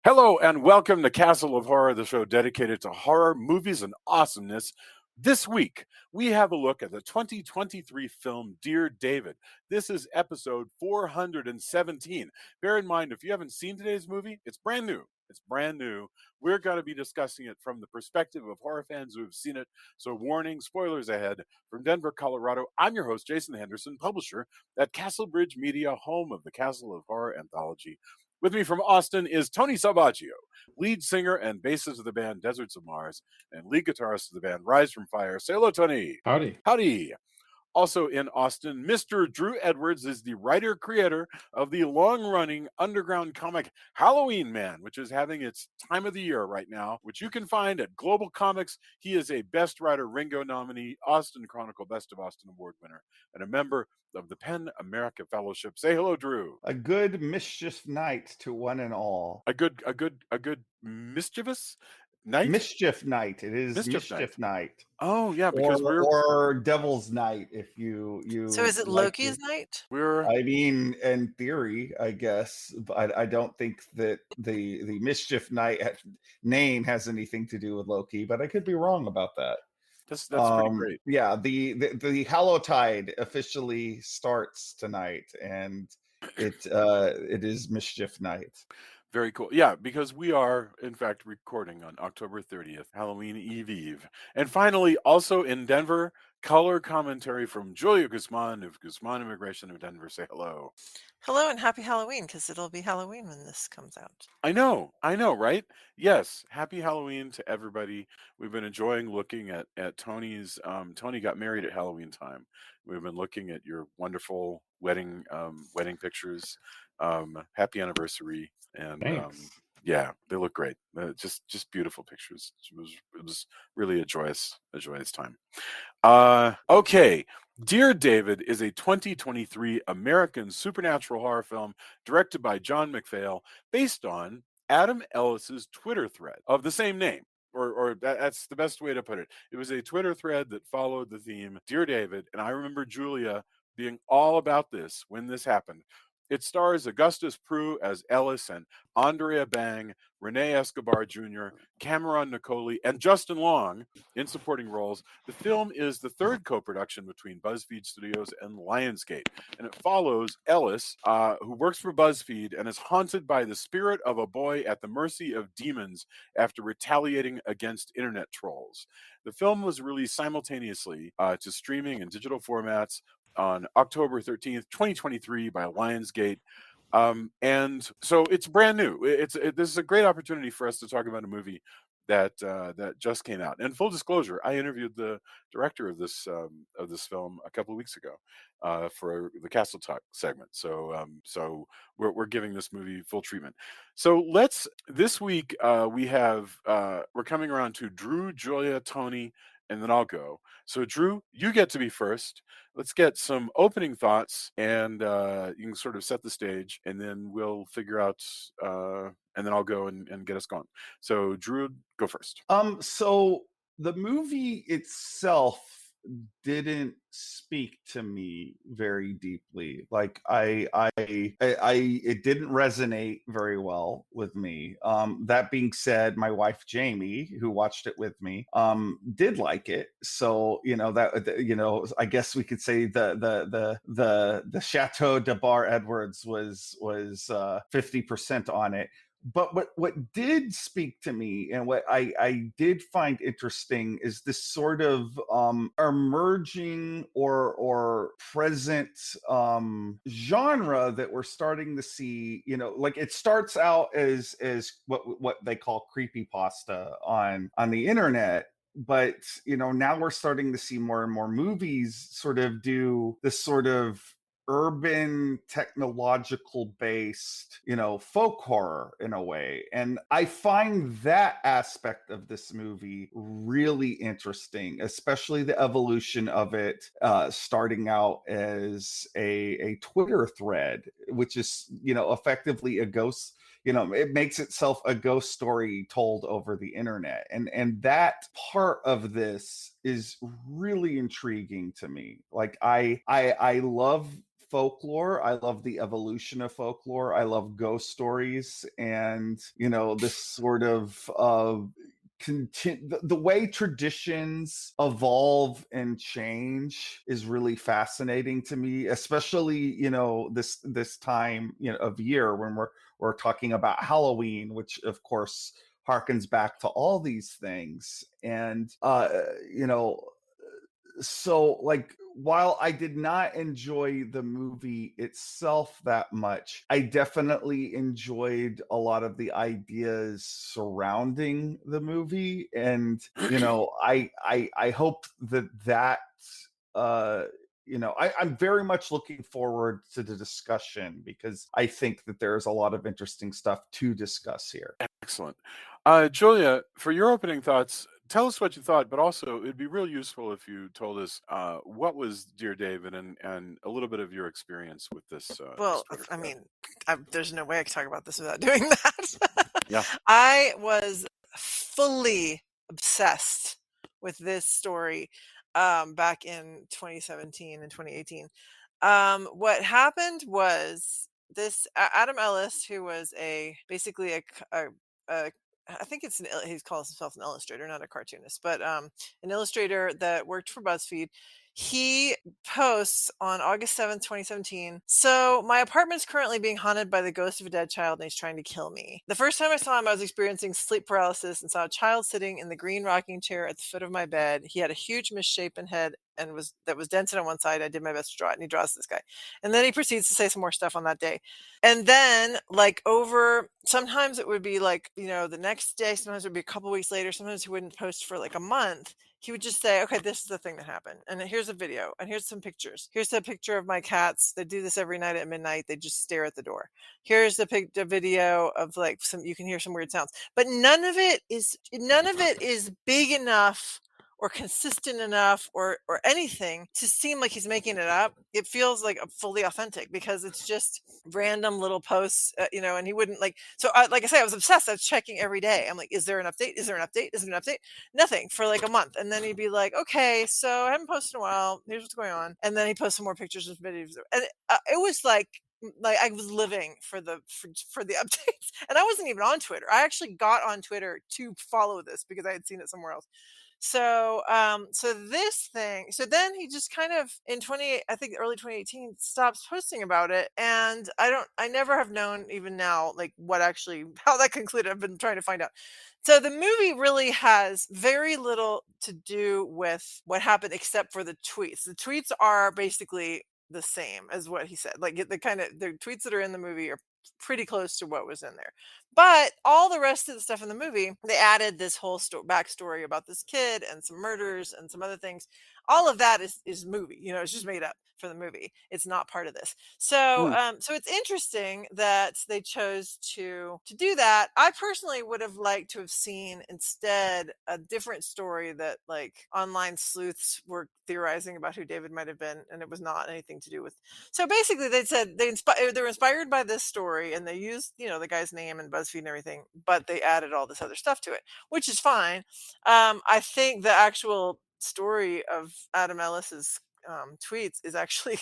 Hello and welcome to Castle of Horror, the show dedicated to horror, movies, and awesomeness. This week, we have a look at the 2023 film Dear David. This is episode 417. Bear in mind, if you haven't seen today's movie, it's brand new. It's brand new. We're going to be discussing it from the perspective of horror fans who have seen it. So, warning, spoilers ahead. From Denver, Colorado, I'm your host, Jason Henderson, publisher at Castle Bridge Media, home of the Castle of Horror anthology. With me from Austin is Tony Salvaggio, lead singer and bassist of the band Deserts of Mars, and lead guitarist of the band Rise from Fire. Say hello, Tony. Howdy. Howdy. Also in Austin, Mr. Drew Edwards is the writer-creator of the long-running underground comic Halloween Man, which is having its time of the year right now, which you can find at Global Comics. He is a Best Writer Ringo nominee, Austin Chronicle Best of Austin Award winner, and a member of the PEN America Fellowship. Say hello, Drew. A good mischief night to one and all. A good mischievous night? Mischief night. It is Mischief mischief night. Oh yeah, because or Devil's Night, if you. So is it like Loki's night? I mean, in theory, I guess, but I don't think that the mischief night name has anything to do with Loki. But I could be wrong about that. That's pretty great. Yeah, the Hallowtide officially starts tonight, and it is mischief night. Very cool. Yeah, because we are, in fact, recording on October 30th, Halloween Eve. And finally, also in Denver, color commentary from Julia Guzman of Guzman Immigration of Denver. Say hello. Hello and happy Halloween, because it'll be Halloween when this comes out. I know, right? Yes, happy Halloween to everybody. We've been enjoying looking at Tony's. Tony got married at Halloween time. We've been looking at your wonderful wedding pictures. Happy anniversary, and yeah, they look great. Just beautiful pictures. It was really a joyous time. Okay. Dear David is a 2023 American supernatural horror film directed by John McPhail, based on Adam Ellis's Twitter thread of the same name. Or that's the best way to put it. It was a Twitter thread that followed the theme Dear David, and I remember Julia being all about this when this happened. It stars Augustus Prew as Ellis and Andrea Bang, Renee Escobar Jr., Cameron Nicoli, and Justin Long in supporting roles. The film is the third co-production between BuzzFeed Studios and Lionsgate, and it follows Ellis, who works for BuzzFeed and is haunted by the spirit of a boy at the mercy of demons after retaliating against internet trolls. The film was released simultaneously to streaming and digital formats on October 13th, 2023 by Lionsgate. And so it's brand new. This is a great opportunity for us to talk about a movie that just came out. And full disclosure, I interviewed the director of this film a couple of weeks ago for the Castle Talk segment. So we're giving this movie full treatment. So this week we're coming around to Drew, Julia, Tony, and then I'll go. So Drew, you get to be first. Let's get some opening thoughts, and you can sort of set the stage, and then we'll figure out, and then I'll go and get us going. So Drew, go first. So the movie itself didn't speak to me very deeply. Like it didn't resonate very well with me. That being said, my wife Jamie, who watched it with me, did like it. So I guess we could say the Chateau de Bar Edwards was 50% on it. But what did speak to me, and what I did find interesting, is this sort of emerging or present genre that we're starting to see. Like it starts out as what they call creepypasta on the internet. But now we're starting to see more and more movies sort of do this sort of urban technological based folk horror in a way, and I find that aspect of this movie really interesting, especially the evolution of it, starting out as a Twitter thread, which is effectively a ghost. It makes itself a ghost story told over the internet, and that part of this is really intriguing to me. Like I love folklore. I love the evolution of folklore. I love ghost stories, and this sort of the way traditions evolve and change is really fascinating to me, especially this time of year when we're talking about Halloween, which of course harkens back to all these things. And you know so like, while I did not enjoy the movie itself that much, I definitely enjoyed a lot of the ideas surrounding the movie. And I hope that I'm very much looking forward to the discussion, because I think that there's a lot of interesting stuff to discuss here. Excellent. Julia, for your opening thoughts, tell us what you thought, but also it'd be real useful if you told us what was Dear David, and a little bit of your experience with this Well, Twitter I thread. mean, there's no way I can talk about this without doing that. Yeah. I was fully obsessed with this story back in 2017 and 2018. What happened was Adam Ellis, who was basically a I think he calls himself an illustrator, not a cartoonist, but an illustrator that worked for BuzzFeed. He posts on August 7th, 2017. So my apartment's currently being haunted by the ghost of a dead child, and he's trying to kill me. The first time I saw him, I was experiencing sleep paralysis and saw a child sitting in the green rocking chair at the foot of my bed. He had a huge misshapen head and was dented on one side. I did my best to draw it, and he draws this guy. And then he proceeds to say some more stuff on that day. And then, like, over sometimes it would be like, the next day, sometimes it would be a couple weeks later, sometimes he wouldn't post for like a month. He would just say, okay, this is the thing that happened. And here's a video, and here's some pictures. Here's a picture of my cats. They do this every night at midnight. They just stare at the door. Here's the video of like you can hear some weird sounds. But none of it is big enough or consistent enough or anything to seem like he's making it up. It feels like fully authentic, because it's just random little posts, and he wouldn't like I say, I was obsessed. I was checking every day. I'm like, is there an update? Is there an update? Is there an update? Nothing for like a month. And then he'd be like, okay, so I haven't posted in a while. Here's what's going on. And then he posts some more pictures and videos. And it was like I was living for the updates. And I wasn't even on Twitter. I actually got on Twitter to follow this because I had seen it somewhere else. So then he just kind of I think early 2018 stops posting about it. And I never have known, even now, like how that concluded. I've been trying to find out. So the movie really has very little to do with what happened, except for the tweets. The tweets are basically the same as what he said. Like the tweets that are in the movie are pretty close to what was in there. But all the rest of the stuff in the movie, they added this whole backstory about this kid and some murders and some other things. All of that is movie. It's just made up for the movie. It's not part of this. So Hmm. so it's interesting that they chose to do that. I personally would have liked to have seen instead a different story that, like, online sleuths were theorizing about who David might have been, and it was not anything to do with. So basically, they said they were inspired by this story, and they used the guy's name and BuzzFeed and everything, but they added all this other stuff to it, which is fine. I think the actual story of Adam Ellis's tweets is actually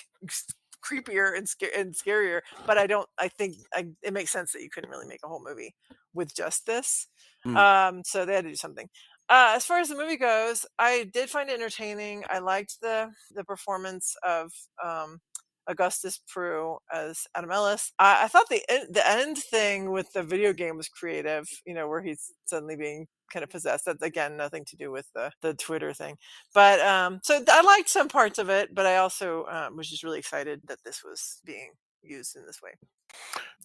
creepier and scarier. But it makes sense that you couldn't really make a whole movie with just this. Hmm. So they had to do something. As far as the movie goes, I did find it entertaining. I liked the performance of Augustus Prew as Adam Ellis. I thought the end thing with the video game was creative. Where he's suddenly being kind of possessed. That's, again, nothing to do with the Twitter thing. But so I liked some parts of it, but I also was just really excited that this was being used in this way.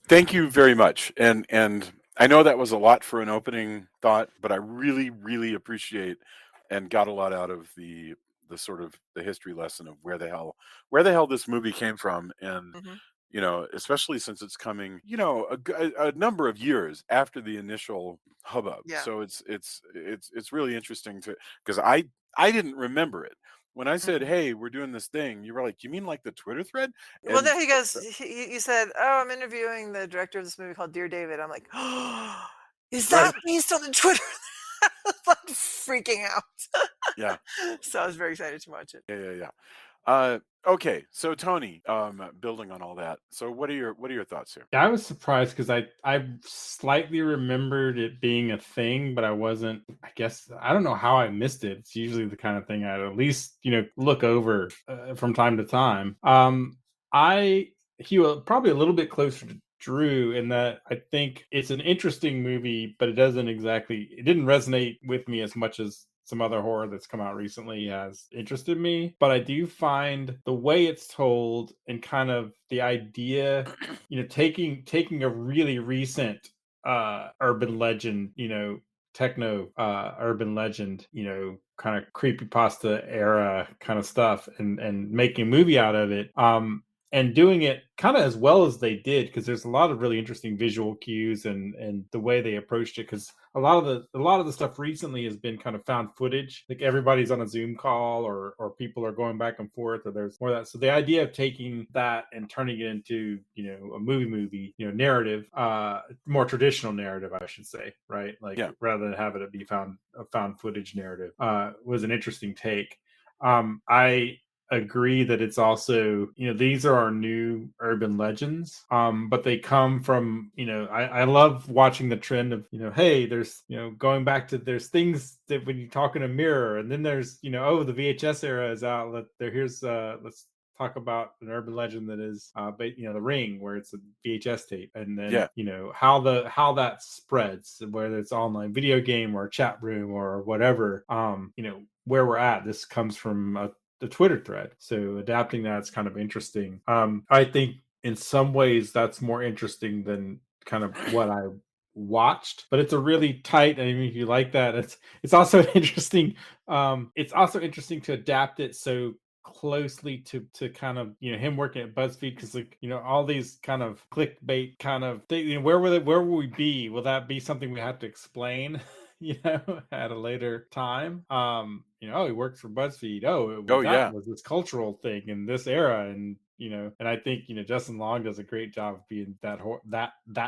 Thank you very much. And I know that was a lot for an opening thought, but I really, really appreciate and got a lot out of the sort of the history lesson of where the hell this movie came from. And Hmm. especially since it's coming, a number of years after the initial hubbub. Yeah. So it's really interesting because I didn't remember it. When I said, Hmm. "Hey, we're doing this thing," you were like, "You mean like the Twitter thread?" Well, And then he goes. You said, "Oh, I'm interviewing the director of this movie called Dear David." I'm like, "Oh, is right. that based on the Twitter?" I was like freaking out. Yeah. So I was very excited to watch it. Yeah, yeah, yeah. Okay, so Tony, building on all that. So what are your thoughts here? Yeah, I was surprised because I slightly remembered it being a thing, but I wasn't. I guess I don't know how I missed it. It's usually the kind of thing I'd at least look over from time to time. I he was probably a little bit closer to Drew in that I think it's an interesting movie, but it didn't resonate with me as much as some other horror that's come out recently has interested me. But I do find the way it's told and kind of the idea, taking a really recent urban legend, techno urban legend, kind of creepypasta era kind of stuff, and making a movie out of it, and doing it kind of as well as they did, because there's a lot of really interesting visual cues and the way they approached it, because a lot of the stuff recently has been kind of found footage, like everybody's on a Zoom call, or people are going back and forth, or there's more of that. So the idea of taking that and turning it into a movie, narrative, more traditional narrative, I should say, right? Like, Yeah. rather than having it be a found footage narrative, was an interesting take. I agree that it's also, these are our new urban legends, but they come from, I love watching the trend of, hey, there's, going back to, there's things that when you talk in a mirror, and then there's, oh, the VHS era is out, let's talk about an urban legend that is but The Ring, where it's a VHS tape, and then Yeah. how that spreads, whether it's online video game or chat room or whatever, where we're at. This comes from the Twitter thread. So adapting that's kind of interesting. I think in some ways that's more interesting than kind of what I watched, but it's a really tight. I mean, if you like that, it's also interesting. It's also interesting to adapt it so closely to kind of him working at BuzzFeed, because like all these kind of clickbait kind of thing, where will we be? Will that be something we have to explain at a later time? Oh, he works for BuzzFeed. Oh That yeah. was this cultural thing in this era, and and I think Justin Long does a great job of being that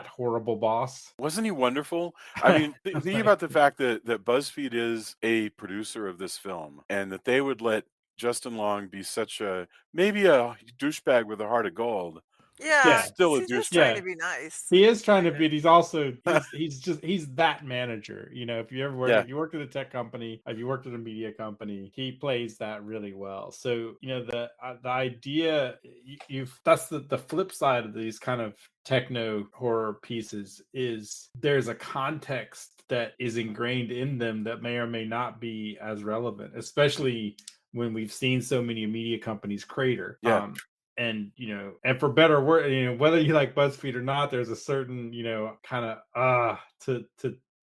horrible boss. Wasn't he wonderful? I mean, think Like, about the fact that BuzzFeed is a producer of this film, and that they would let Justin Long be such a maybe a douchebag with a heart of gold, but Yeah, yeah, still a he's just trying douchebag. yeah. to be nice. He is He's trying trying to to. be. He's also he's that manager. If you ever Yeah. if you worked at a tech company, if you worked at a media company, he plays that really well. So the idea, you've that's the flip side of these kind of techno horror pieces, is there's a context that is ingrained in them that may or may not be as relevant, especially when we've seen so many media companies crater. Yeah. And for better word, whether you like BuzzFeed or not, there's a certain kind of to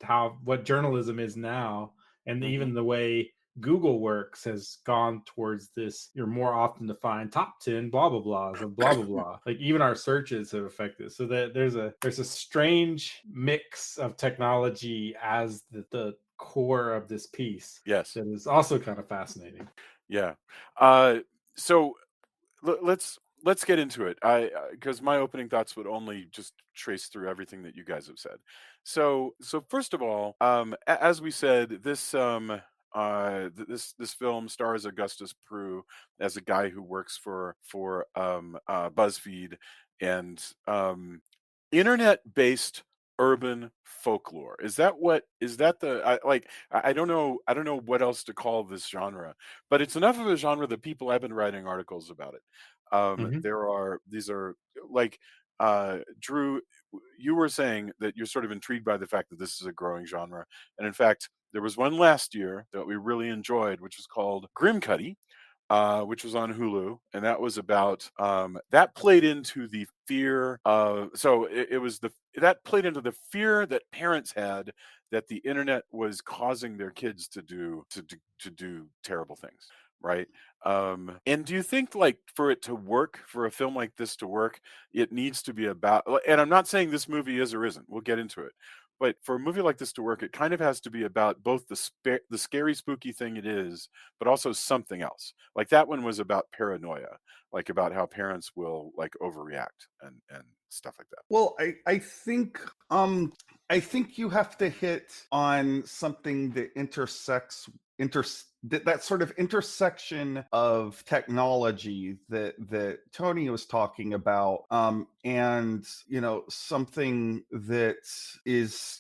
how what journalism is now, and Hmm. even the way Google works has gone towards this. You're more often to find top 10 blah blah blahs of blah blah blah. Like, even our searches have affected, so that there's a strange mix of technology as the core of this piece Yes. that is also kind of fascinating. Yeah. Uh, so let's get into it. Because my opening thoughts would only just trace through everything that you guys have said. So first of all, as we said, this film stars Augustus Prue as a guy who works for BuzzFeed, and internet based urban folklore. Is that the I don't know what else to call this genre, but it's enough of a genre that people have been writing articles about it. Mhm. These are like, Drew, you were saying that you're sort of intrigued by the fact that this is a growing genre, and in fact, there was one last year that we really enjoyed, which was called Grimcutty, which was on Hulu, and that was about that played into the fear of so it was the that played into the fear that parents had that the internet was causing their kids to do terrible things, right? And do you think, like, for it to work, for a film like this to work, it needs to be about, and I'm not saying this movie is or isn't, we'll get into it, but for a movie like this to work, it kind of has to be about both the scary, spooky thing it is, but also something else. Like that one was about paranoia, like about how parents will like overreact and stuff like that. Well, I think you have to hit on something that that sort of intersection of technology that Tony was talking about, and something that is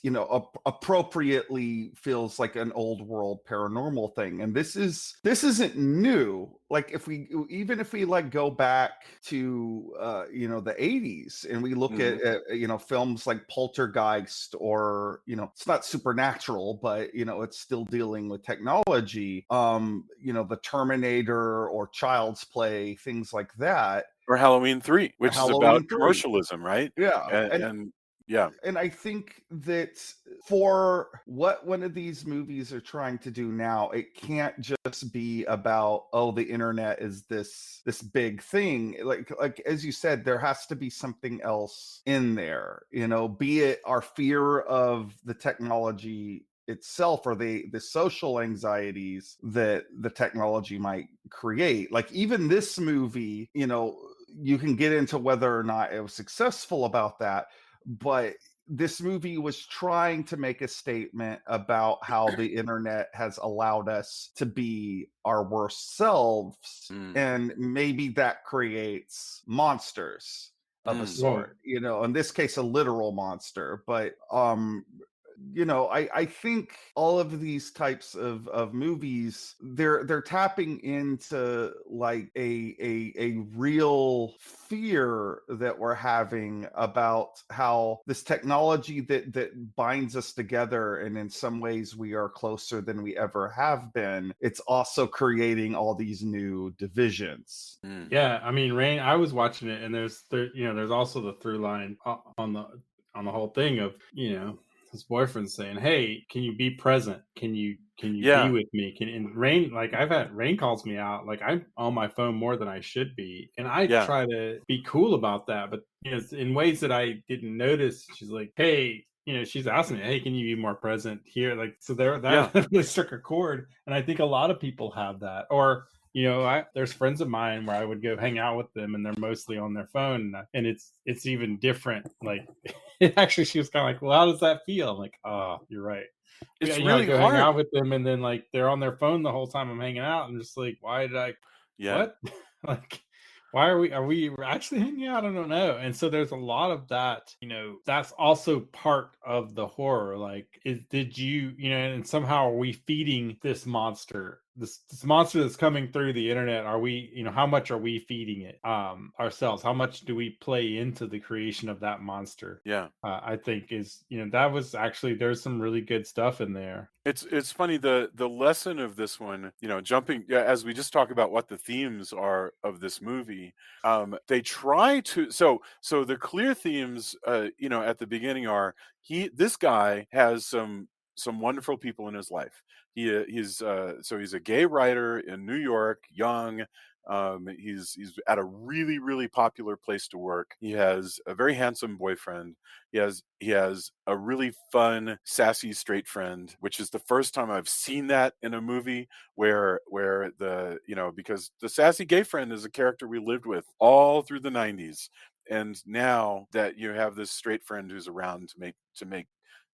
appropriately feels like an old world paranormal thing. And this isn't new. Like if we like go back to the 80s, and we look Mhm. at films like Poltergeist, or it's not supernatural, but it's still dealing with technology, the Terminator or Child's Play, things like that. Or Halloween 3, Or which is about Halloween 3. commercialism, right? Yeah. And yeah. And I think that for what one of these movies are trying to do now, it can't just be about, oh, the internet is this big thing. Like as you said, there has to be something else in there, be it our fear of the technology itself, or the social anxieties that the technology might create. Like even this movie, you can get into whether or not it was successful about that, but this movie was trying to make a statement about how the internet has allowed us to be our worst selves, Mm. and maybe that creates monsters of a Mm. sort, in this case a literal monster. But I think all of these types of movies, they're tapping into like a real fear that we're having about how this technology that binds us together, and in some ways we are closer than we ever have been, it's also creating all these new divisions. Mm. Yeah, I mean, Rain. I was watching it, and there's also the through line on the whole thing of his boyfriend saying, "Hey, can you be present? Can you be Yeah. with me?" And Rain, like I've had Rain calls me out, like I'm on my phone more than I should be, and I Yeah. try to be cool about that, but in ways that I didn't notice. She's like, "Hey." She's asking me, "Hey, can you be more present here?" Like, so that Yeah. really struck a chord, and I think a lot of people have that. Or there's friends of mine where I would go hang out with them, and they're mostly on their phone, and it's even different. Like, actually, she was kind of like, "Well, how does that feel?" I'm like, "Oh, you're right." It's I really go hang hard. out with them, and then like they're on their phone the whole time I'm hanging out, and just like, why did I? Yeah. What? Like, why are we actually hanging out? I don't know. And so there's a lot of that. That's also part of the horror. Like, did you and somehow are we feeding this monster? This monster that's coming through the internet, are we how much are we feeding it ourselves? How much do we play into the creation of that monster? Yeah. I think is that was actually, there's some really good stuff in there. It's funny, the lesson of this one, jumping, yeah, as we just talk about what the themes are of this movie. They try to, so the clear themes, at the beginning are, this guy has some wonderful people in his life. He's a gay writer in New York, young. He's at a really really popular place to work. He has a very handsome boyfriend. He has a really fun, sassy straight friend, which is the first time I've seen that in a movie, where because the sassy gay friend is a character we lived with all through the 90s. And now that you have this straight friend who's around to make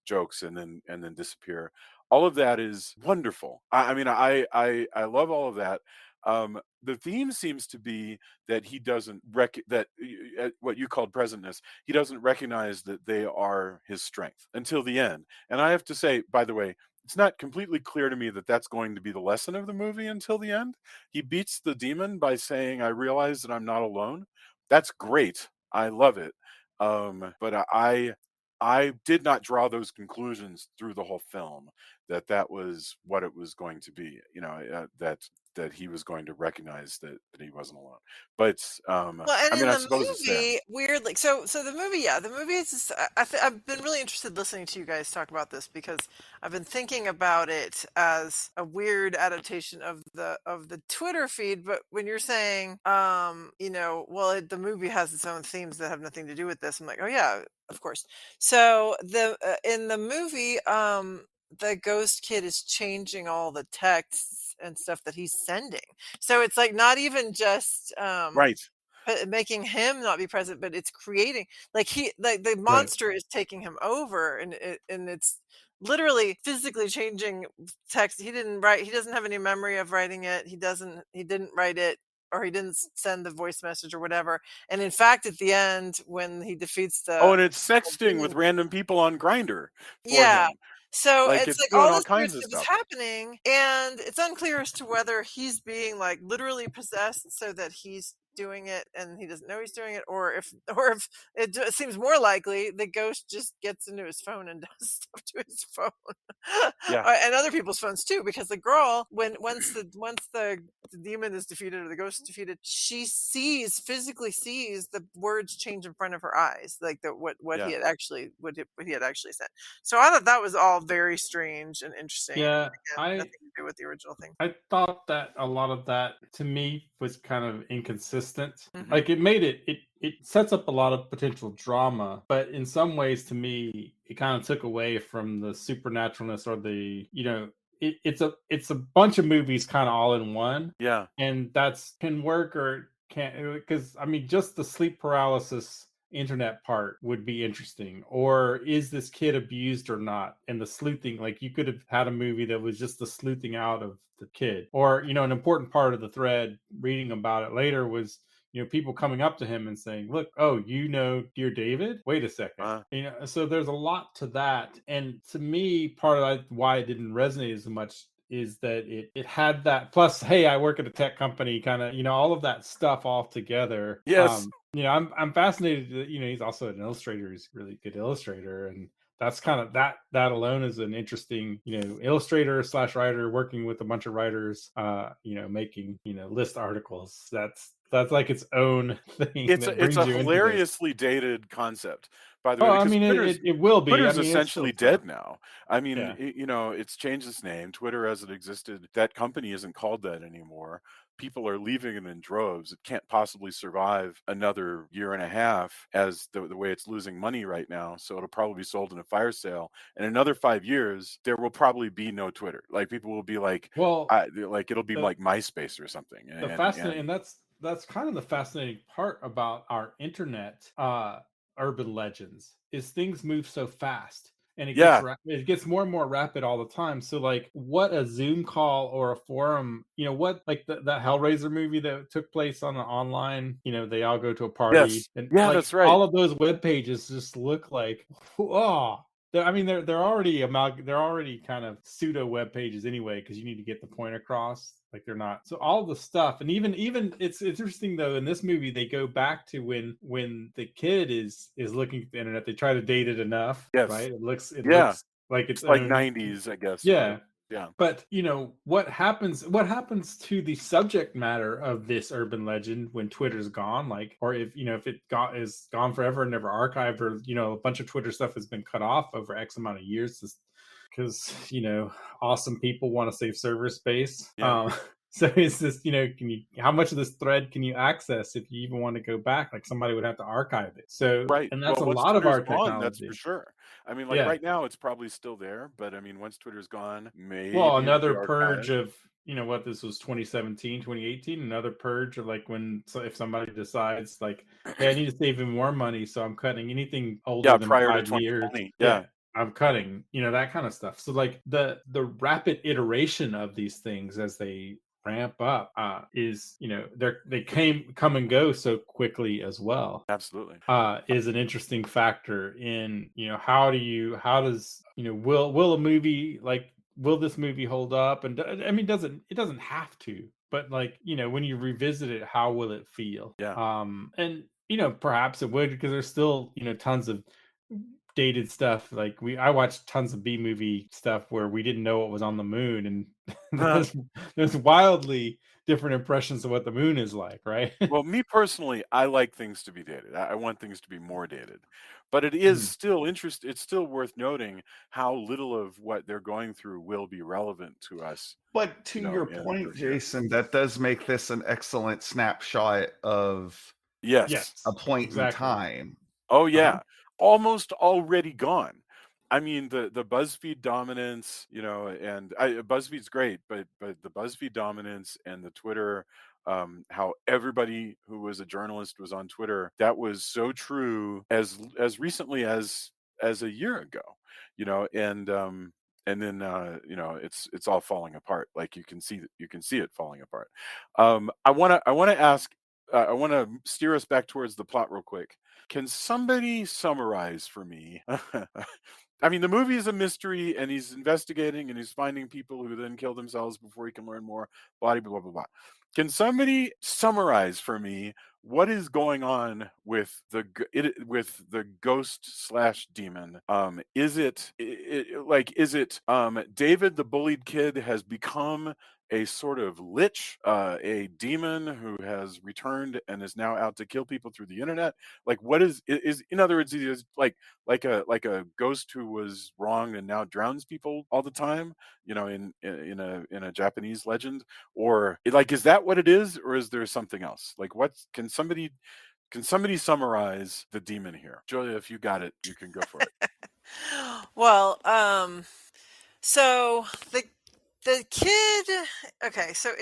jokes and then disappear. All of that is wonderful. I mean, I love all of that. The theme seems to be that he doesn't what you called presentness. He doesn't recognize that they are his strength until the end. And I have to say, by the way, it's not completely clear to me that that's going to be the lesson of the movie until the end. He beats the demon by saying, "I realize that I'm not alone." That's great. I love it. But I did not draw those conclusions through the whole film, that was what it was going to be. That he was going to recognize that he wasn't alone. But Well, and I mean, in I the suppose it's there. movie, weirdly, so the movie, yeah, the movie is just, I've been really interested listening to you guys talk about this, because I've been thinking about it as a weird adaptation of the Twitter feed. But when you're saying, well, the movie has its own themes that have nothing to do with this, I'm like, oh yeah, of course. So in the movie, the ghost kid is changing all the texts and stuff that he's sending. So it's like not even just Right. making him not be present, but it's creating, like, the Right. monster is taking him over, and it's literally physically changing text. He doesn't have any memory of writing it. He didn't write it, or he didn't send the voice message or whatever. And in fact, at the end, when he defeats Oh, the and it's evil sexting with demon, random people on Grinder for yeah. him. So Like, it's it's like doing all all this weird kinds of stuff is stuff. happening, and it's unclear as to whether he's being like literally possessed so that he's doing it and he doesn't know he's doing it, or if it seems more likely the ghost just gets into his phone and does stuff to his phone. Yeah. And other people's phones too, because the girl, when once the demon is defeated or the ghost is defeated, she physically sees the words change in front of her eyes, like what he Yeah. had actually what he had actually said. So I thought that was all very strange and interesting. Yeah, Again, nothing to do with the original thing. I thought that a lot of that to me was kind of inconsistent. Mhm. Like it sets up a lot of potential drama, but in some ways to me it kind of took away from the supernaturalness or the, it's a bunch of movies kind of all in one, Yeah. and that's can work or can't, because I mean just the sleep paralysis internet part would be interesting, or is this kid abused or not, and the sleuthing, like you could have had a movie that was just the sleuthing out of the kid, or an important part of the thread reading about it later was people coming up to him and saying, look, oh, dear David, wait a second. Uh, So there's a lot to that, and to me part of why it didn't resonate as much is that it had that, plus hey, I work at a tech company, kind of, all of that stuff all together. yes. I'm fascinated that he's also an illustrator. He's a really good illustrator, and that's kind of that alone is an interesting illustrator slash writer working with a bunch of writers, making list articles. That's like its own thing It's that a brings you into this. hilariously dated concept, by the Oh, way, I because mean, it will be. I Twitter's mean, it's still essentially true. dead now. I mean, Yeah. it's changed its name. Twitter, as it existed, that company isn't called that anymore. People are leaving it in droves. It can't possibly survive another year and a half as the way it's losing money right now. So it'll probably be sold in a fire sale. In another 5 years, there will probably be no Twitter. Like, people will be like, Well, it'll be the like MySpace or something. the fascinating, and that's kind of the fascinating part about our internet urban legends, is things move so fast, and Yeah, it gets more and more rapid all the time. So like what a Zoom call or a forum, what, like that Hellraiser movie that took place on the online, they all go to a party, yes, and yeah, like that's right. all of those web pages just look like, oh, I mean, they're already they're already kind of pseudo web pages anyway, because you need to get the point across. Like they're not, so all the stuff, and even it's interesting though. In this movie, they go back to when the kid is looking at the internet. They try to date it enough, Yes, right? It yeah. looks like its It's like own. 90s, I guess. Yeah, Yeah. but what happens to the subject matter of this urban legend when Twitter's gone, like, or if is gone forever and never archived, or a bunch of Twitter stuff has been cut off over X amount of years, because awesome people want to save server space. Yeah. So it's this, how much of this thread can you access if you even want to go back? Like somebody would have to archive it. So, Right. and that's Well, a once lot of Twitter's our gone, that's for technology. sure. I mean, like, Yeah. right now, it's probably still there, but I mean, once Twitter's gone, Well, maybe it'll be another purge archived. of, what, this was 2017, 2018, another purge of like if somebody decides like, hey, I need to save even more money, so I'm cutting anything older Yeah, than prior to 5 years. 2020. Yeah, Yeah. I'm cutting, that kind of stuff. So like the rapid iteration of these things as they ramp up is, they come and go so quickly as well, Absolutely. is an interesting factor in, how does, will a movie, like, will this movie hold up? And I mean, it doesn't have to, but like, when you revisit it, how will it feel? Yeah. And perhaps it would, because there's still, tons of dated stuff. Like I watched tons of B movie stuff where we didn't know what was on the moon, and there's wildly different impressions of what the moon is like, right? Well, me personally, I like things to be dated. I want things to be more dated. But it is Mhm. still it's still worth noting how little of what they're going through will be relevant to us, But to your in a point, number of years. Jason, that does make this an excellent snapshot of Yes. a Yes, point in exactly. time. Oh, Uh-huh. yeah. Almost already gone. I mean, the BuzzFeed dominance, and BuzzFeed's great, but the BuzzFeed dominance and the Twitter, how everybody who was a journalist was on Twitter, that was so true as recently as a year ago. and then it's all falling apart. Like you can see it falling apart. I want to ask I want to steer us back towards the plot real quick. Can somebody summarize for me? I mean, the movie is a mystery, and he's investigating, and he's finding people who then kill themselves before he can learn more. Blah blah blah blah blah. Can somebody summarize for me what is going on with with the ghost slash demon? Is it David the bullied kid has become a sort of lich, a demon who has returned and is now out to kill people through the internet? Like, what is in other words, is like a ghost who was wronged and now drowns people all the time, in a Japanese legend? Or like, is that what it is, or is there something else? Like, what can somebody summarize the demon here? Julia, if you got it, you can go for it. Well, so the kid. Okay, so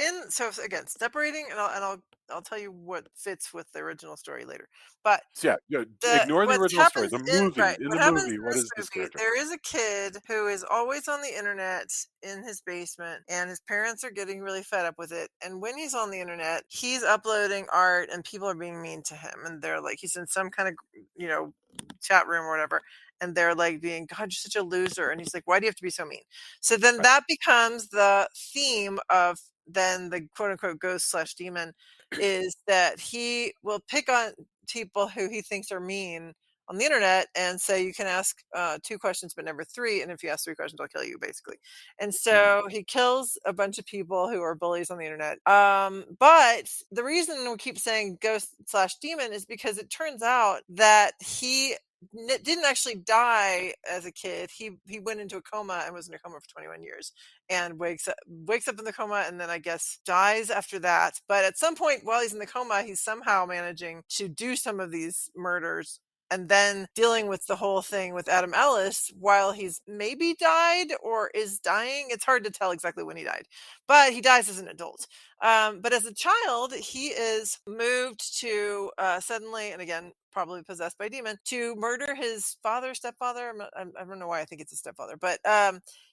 again, separating, and I'll tell you what fits with the original story later. But So yeah, ignore the what original story. happens The in movie, right, in what the happens in movie, what this is this movie, character? there is a kid who is always on the internet in his basement, and his parents are getting really fed up with it. And when he's on the internet, he's uploading art, and people are being mean to him, and they're like, he's in some kind of you know chat room or whatever, and they're like being, God, you're such a loser, and he's like, why do you have to be so mean? So then Right. that becomes the theme of then the quote unquote ghost slash demon, is that he will pick on people who he thinks are mean on the internet and say you can ask 2 questions but never 3, and if you ask 3 questions I'll kill you, basically. And Mhm. so he kills a bunch of people who are bullies on the internet. But the reason we keep saying ghost slash demon is because it turns out that he didn't actually die as a kid. He went into a coma and was in a coma for 21 years, and wakes up in the coma, and then I guess dies after that. But at some point while he's in the coma, he's somehow managing to do some of these murders, and then dealing with the whole thing with Adam Ellis while he's maybe died or is dying. It's hard to tell exactly when he died, but he dies as an adult. But as a child, he is moved to suddenly, and again, probably possessed by a demon, to murder his stepfather. I don't know why I think it's a stepfather, but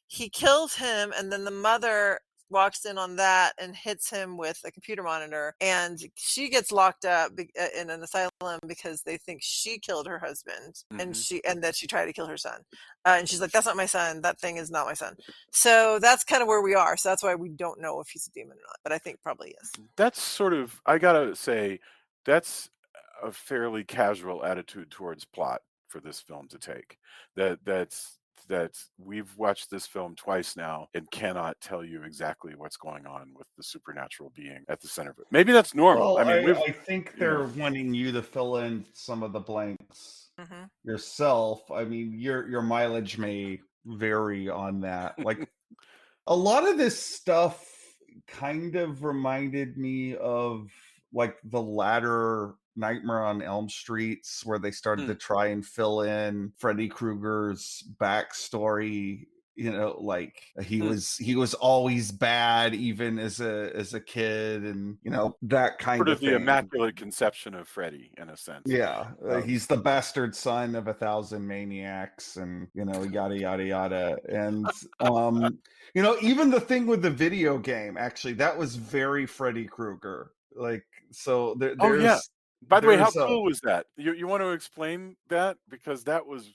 he kills him, and then the mother walks in on that and hits him with a computer monitor, and she gets locked up in an asylum because they think she killed her husband, and Mhm. that she tried to kill her son. And she's like, that's not my son, that thing is not my son. So that's kind of where we are. So that's why we don't know if he's a demon or not, but I think probably is. That's sort of, I gotta say, that's a fairly casual attitude towards plot for this film to take. That's we've watched this film twice now and cannot tell you exactly what's going on with the supernatural being at the center of it. Maybe that's normal. I Well, mean, I think you know, they're wanting you to fill in some of the blanks Hmm. yourself. I mean, your mileage may vary on that. Like a lot of this stuff kind of reminded me of like the latter Nightmare on Elm Streets, where they started to mm, try and fill in Freddy Krueger's backstory. Like mm. he was always bad, even as a kid, and that Sort kind of of the thing. immaculate conception of Freddy in a sense. Yeah, Um, he's the bastard son of 1,000 maniacs, and yada yada yada. And even the thing with the video game, actually, that was very Freddy Krueger. Like, so oh yeah. By the way, how there's a cool was that? You want to explain that? Because that was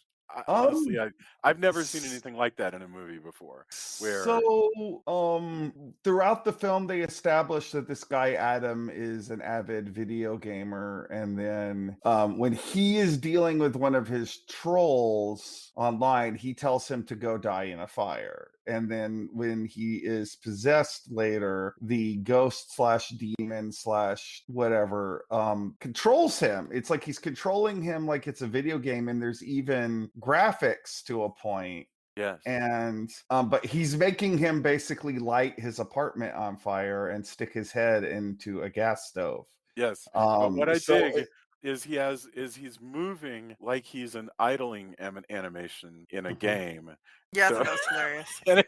honestly, um I've never seen anything like that in a movie before. Where So, throughout the film, they established that this guy Adam is an avid video gamer, and then when he is dealing with one of his trolls online, he tells him to go die in a fire. And then when he is possessed later, the ghost slash demon slash whatever controls him. It's like he's controlling him like it's a video game, and there's even graphics to a point. yes, And but he's making him basically light his apartment on fire and stick his head into a gas stove. yes. But what I So dig is he's moving like he's an idling animation in a Mhm. game. Yeah, I So thought that was hilarious. and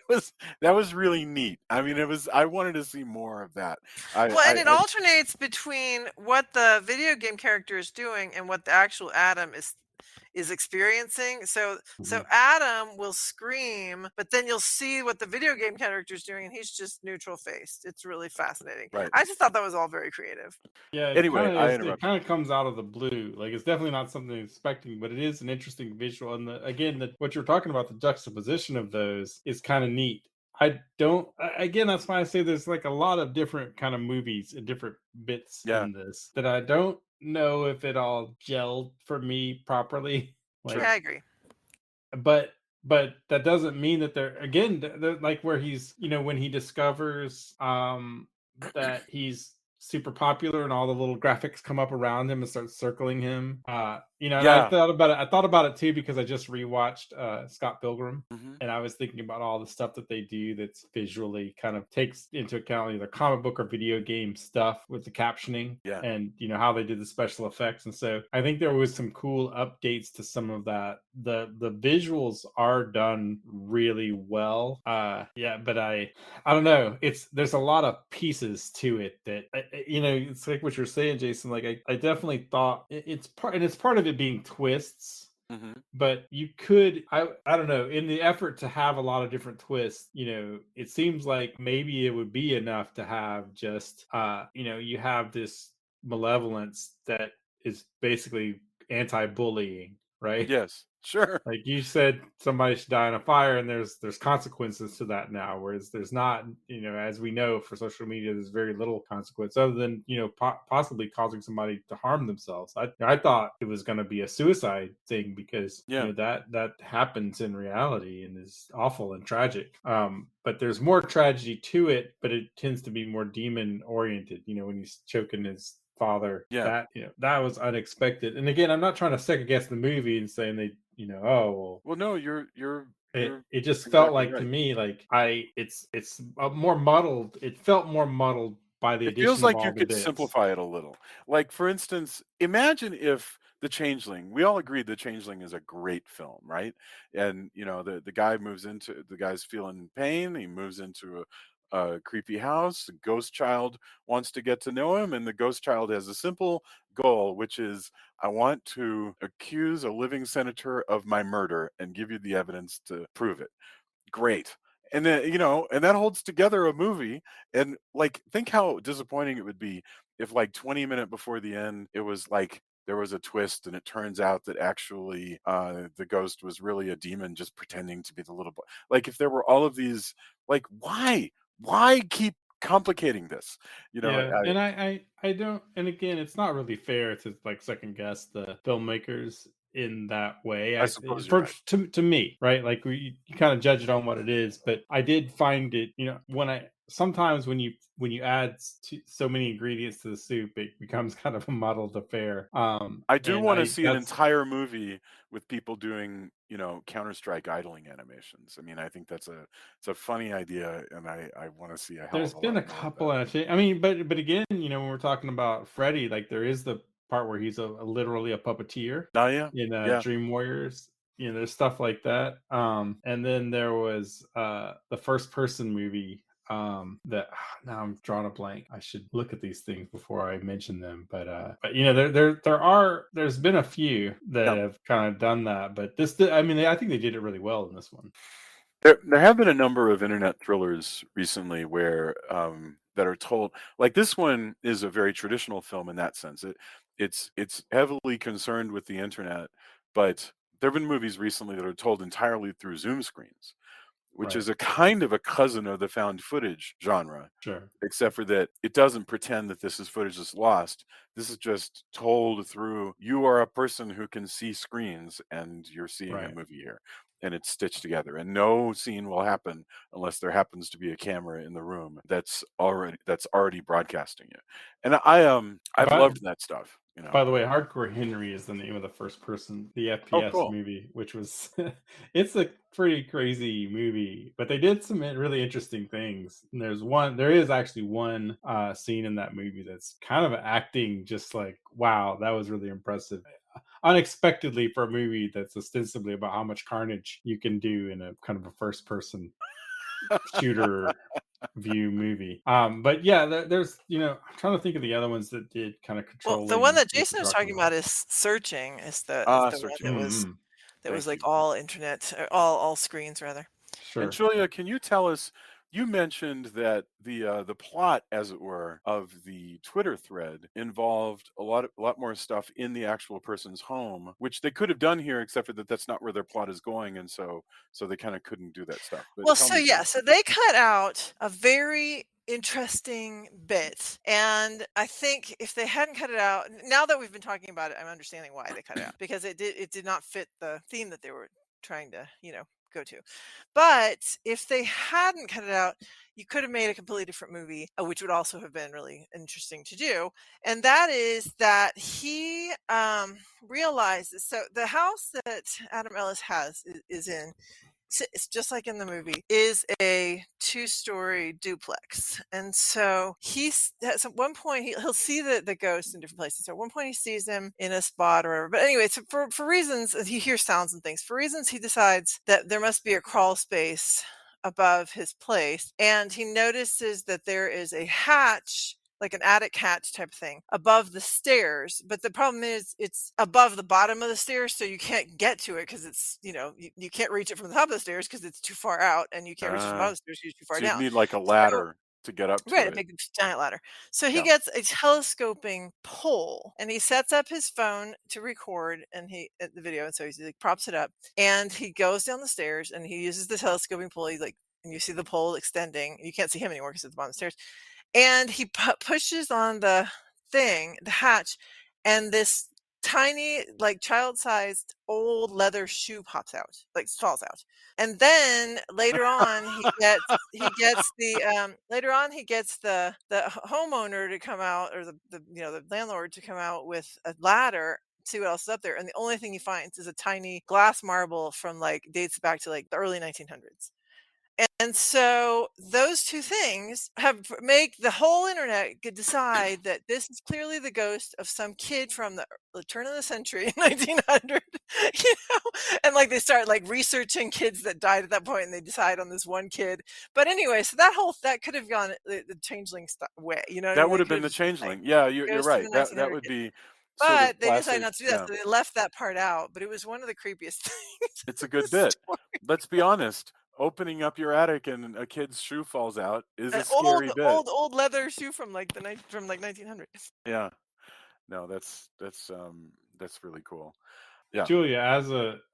that was really neat. I mean, I wanted to see more of that. Well, and it I alternates between what the video game character is doing and what the actual Adam is is experiencing. So Mhm. Adam will scream, but then you'll see what the video game character's doing, and he's just neutral faced. It's really fascinating. Right. I just thought that was all very creative. Yeah, it Anyway, kind of I is. It interrupted. kind of comes out of the blue. Like it's definitely not something I'm expecting, but it is an interesting visual. And again, what you're talking about, the juxtaposition of those is kind of neat. I don't. Again, that's why I say there's like a lot of different kind of movies and different bits Yeah, in this that I don't know if it all gelled for me properly. sure. Like, Yeah, I agree. but but that doesn't mean that they're again they're like where he's when he discovers that he's super popular and all the little graphics come up around him and start circling him, and Yeah. I thought about it too because I just rewatched Scott Pilgrim, Hmm. and I was thinking about all the stuff that they do that's visually kind of takes into account either comic book or video game stuff with the captioning, Yeah. and how they did the special effects. And so I think there was some cool updates to some of that. The visuals are done really well. Yeah, but I don't know. There's a lot of pieces to it that it's like what you're saying, Jason. Like I definitely thought it's part of it being twists, Hmm. but you could I don't know, in the effort to have a lot of different twists, it seems like maybe it would be enough to have just you have this malevolence that is basically anti-bullying, right? Yes, sure. Like you said, somebody should die in a fire, and there's consequences to that now. Whereas there's not, as we know, for social media, there's very little consequence other than possibly causing somebody to harm themselves. I thought it was going to be a suicide thing because Yeah. that happens in reality and is awful and tragic. But there's more tragedy to it, but it tends to be more demon oriented. When he's choking his father, Yeah. that was unexpected. And again, I'm not trying to second guess the movie and saying they oh well, Well, no, you're it just felt exactly like to right. me like it's more muddled. It felt more muddled by the It feels addition of like you all the could bits. simplify it a little. Like, for instance, imagine if The Changeling, we all agreed The Changeling is a great film, right? And, the guy moves into, the guy's feeling pain. He moves into a creepy house. The ghost child wants to get to know him. And the ghost child has a simple goal, which is, I want to accuse a living senator of my murder and give you the evidence to prove it. Great. And then, and that holds together a movie. And like, think how disappointing it would be if, like, 20 minutes before the end, it was like there was a twist and it turns out that actually the ghost was really a demon just pretending to be the little boy. Like, if there were all of these, like, why keep complicating this? Yeah, and I don't, and again, it's not really fair to like second guess the filmmakers in that way. I suppose you're For right. to me, right? Like you kind of judge it on what it is, but I did find it. When I sometimes when you add so many ingredients to the soup, it becomes kind of a muddled affair. I do And want to I see an that's entire movie with people doing, Counter-Strike idling animations. I mean, I think it's a funny idea, and I want to see a hell of There's a been lot a more of couple, that. and I mean, but again, when we're talking about Freddy, like there is the part where he's literally a puppeteer Oh yeah, in yeah. Dream Warriors. There's stuff like that. And then there was the first person movie that now I'm drawing a blank. I should look at these things before I mention them. But there's been a few that Yeah. have kind of done that, but I mean, I think they did it really well in this one. There have been a number of internet thrillers recently where that are told, like, this one is a very traditional film in that sense. It's heavily concerned with the internet, but there have been movies recently that are told entirely through Zoom screens, which Right. is a kind of a cousin of the found footage genre, Sure. except for that it doesn't pretend that this is footage that's lost. This is just told through, you are a person who can see screens and you're seeing a Right. movie here, and it's stitched together, and no scene will happen unless there happens to be a camera in the room that's already broadcasting it. And I've But loved that stuff. By the way, Hardcore Henry is the name of the first person, the Oh, FPS cool. movie, which was it's a pretty crazy movie, but they did some really interesting things. And there is actually one scene in that movie that's kind of acting just like, wow, that was really impressive. Unexpectedly for a movie that's ostensibly about how much carnage you can do in a kind of a first person. shooter view movie. But yeah, there's I'm trying to think of the other ones that did kind of Well, the one controlling that what Jason you're was talking talking about. about is Searching. Is the one Searching. that was Mm, Thank like you. all internet, all screens rather. And sure. Julia, can you tell us? You mentioned that the plot, as it were, of the Twitter thread involved a lot more stuff in the actual person's home, which they could have done here, except for that that's not where their plot is going, and so they kind of couldn't do that stuff. But Well, tell so me, yeah, Julia. so they cut out a very interesting bit, and I think if they hadn't cut it out, now that we've been talking about it, I'm understanding why they cut it out because it did not fit the theme that they were trying to go to. But if they hadn't cut it out, you could have made a completely different movie, which would also have been really interesting to do. And that is that he realizes, so the house that Adam Ellis has is in, it's just like in the movie, is a 2-story duplex. And so at one point he'll see the ghost in different places. So at one point he sees him in a spot or whatever. But anyway, so for reasons, he hears sounds and things. For reasons, he decides that there must be a crawl space above his place. And he notices that there is a hatch, like an attic hatch type of thing, above the stairs. But the problem is it's above the bottom of the stairs, so you can't get to it because it's, you can't reach it from the top of the stairs because it's too far out, and you can't reach it from the bottom of the stairs because it's too far So you'd down. need like a So, ladder to get up to right, a it. big giant ladder. So he Yeah. gets a telescoping pole, and he sets up his phone to record the video, and so he like props it up, and he goes down the stairs, and he uses the telescoping pole. He's like, and you see the pole extending. You can't see him anymore because it's at the bottom of the stairs. And he pushes on the hatch, and this tiny, like child-sized old leather shoe pops out, like falls out. And then later on, he gets the homeowner to come out, or the landlord to come out with a ladder, see what else is up there. And the only thing he finds is a tiny glass marble from dates back to the early 1900s. And so those two things make the whole internet decide that this is clearly the ghost of some kid from the turn of the century, 1900, and they start researching kids that died at that point, and they decide on this one kid. But anyway, so that could have gone the changeling way, what I That mean? would They have could been the have just changeling. Yeah, you're ghost of right. a That 1900 would kid. be sort of But they decided classic. not to do that, Yeah, so they left that part out. But it was one of the creepiest things. it's in a good the bit. story. Let's be honest. Opening up your attic and a kid's shoe falls out is An a scary bit. old leather shoe from 1900. Yeah. No, that's really cool. Yeah. Julia,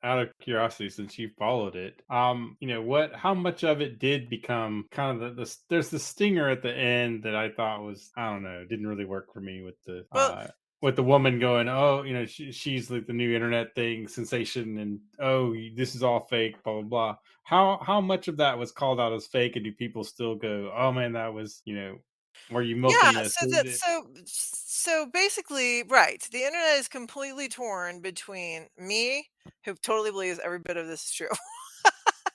out of curiosity, since you followed it, how much of it did become kind of there's the stinger at the end that I thought was, I don't know, didn't really work for me Well, with the woman going, oh, she's like the new internet thing sensation, and oh, this is all fake, blah blah blah. How much of that was called out as fake, and do people still go, oh man, that was, were you milking yeah, this? so basically, right. The internet is completely torn between me, who totally believes every bit of this is true,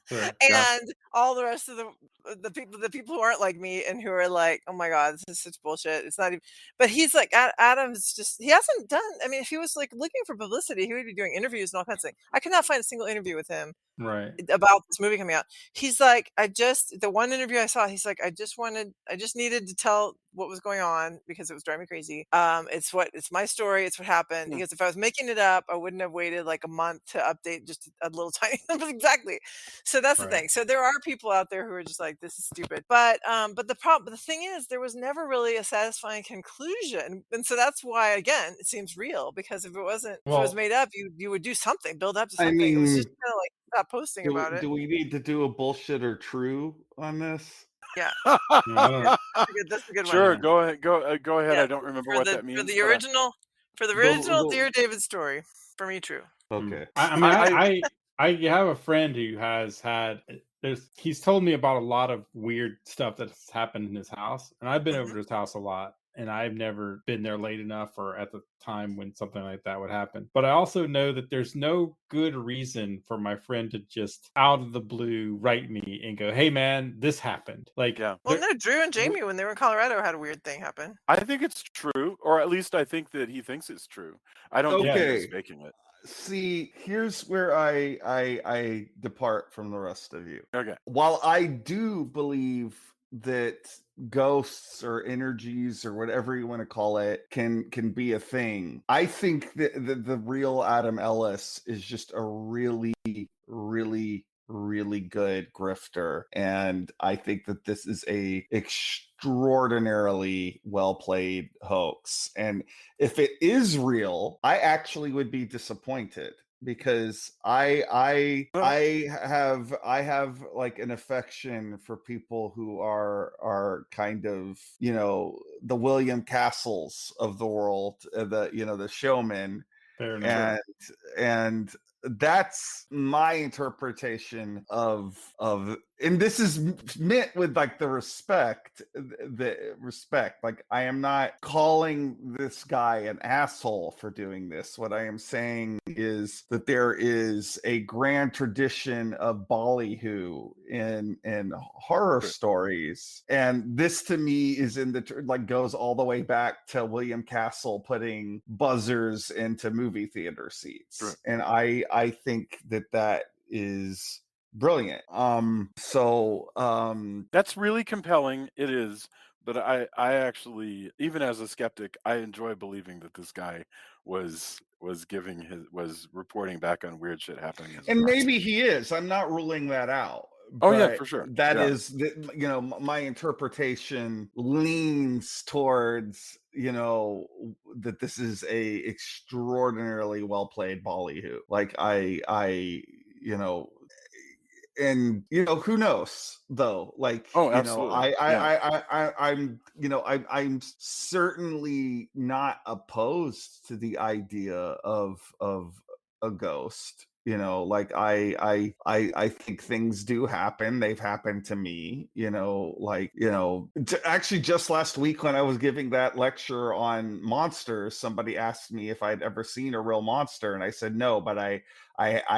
Sure. Yeah. and all the rest of the people who aren't like me and who are like, oh my god, this is such bullshit. It's not even. But he's like, Adam's just, he hasn't done. I mean, if he was looking for publicity, he would be doing interviews and all kinds of things. I could not find a single interview with him Right. about this movie coming out. He's like, the one interview I saw, he's like, I just needed to tell what was going on because it was driving me crazy. It's my story. It's what happened. Hmm. Because if I was making it up, I wouldn't have waited a month to update just a little tiny. Exactly. So that's the Right. thing. So there are people out there who are just like, this is stupid. But the thing is, there was never really a satisfying conclusion, and so that's why, again, it seems real. Because if it was Well, made up, you would do something, build up to I something. It was just mean, kind of stop posting about it. do we need to do a bullshit or true on this? Yeah, no, I don't. that's a good one. Sure. Go ahead. Go ahead. Yeah, I don't remember for what the that means. for the but, original Dear David story, for me, true. Okay. I mean, I have a friend who has had. He's told me about a lot of weird stuff that's happened in his house, and I've been over to his house a lot, and I've never been there late enough or at the time when something like that would happen. But I also know that there's no good reason for my friend to just out of the blue write me and go, "Hey man, this happened." Yeah. Well, no, Drew and Jamie, when they were in Colorado, had a weird thing happen. I think it's true, or at least I think that he thinks it's true. I don't think Okay. he's faking it. See, here's where I depart from the rest of you. Okay. While I do believe that ghosts or energies or whatever you want to call it can be a thing, I think that the real Adam Ellis is just a really, really good grifter, and I think that this is a extraordinarily well played hoax. And if it is real, I actually would be disappointed, because I have like an affection for people who are kind of, you know, the William Castles of the world, the, you know, the showmen, Fair enough. and that's my interpretation of and this is meant with like the respect. Like, I am not calling this guy an asshole for doing this. What I am saying is that there is a grand tradition of ballyhoo in horror Sure. stories, and this to me is in the like goes all the way back to William Castle putting buzzers into movie theater seats. Sure. And I think that is brilliant. That's really compelling. It is, but I actually, even as a skeptic, I enjoy believing that this guy was reporting back on weird shit happening as a and proxy. maybe he is. I'm not ruling that out. Oh yeah, But for sure. that Yeah. is you know, my interpretation leans towards, you know, that this is a extraordinarily well played ballyhoo. Like, I you know, and you know, who knows though, like, Oh, you know, absolutely. Yeah. I'm, you know, I'm certainly not opposed to the idea of a ghost. You know, like, I think things do happen. They've happened to me, you know, like, you know, actually just last week when I was giving that lecture on monsters, somebody asked me if I'd ever seen a real monster, and I said no, but I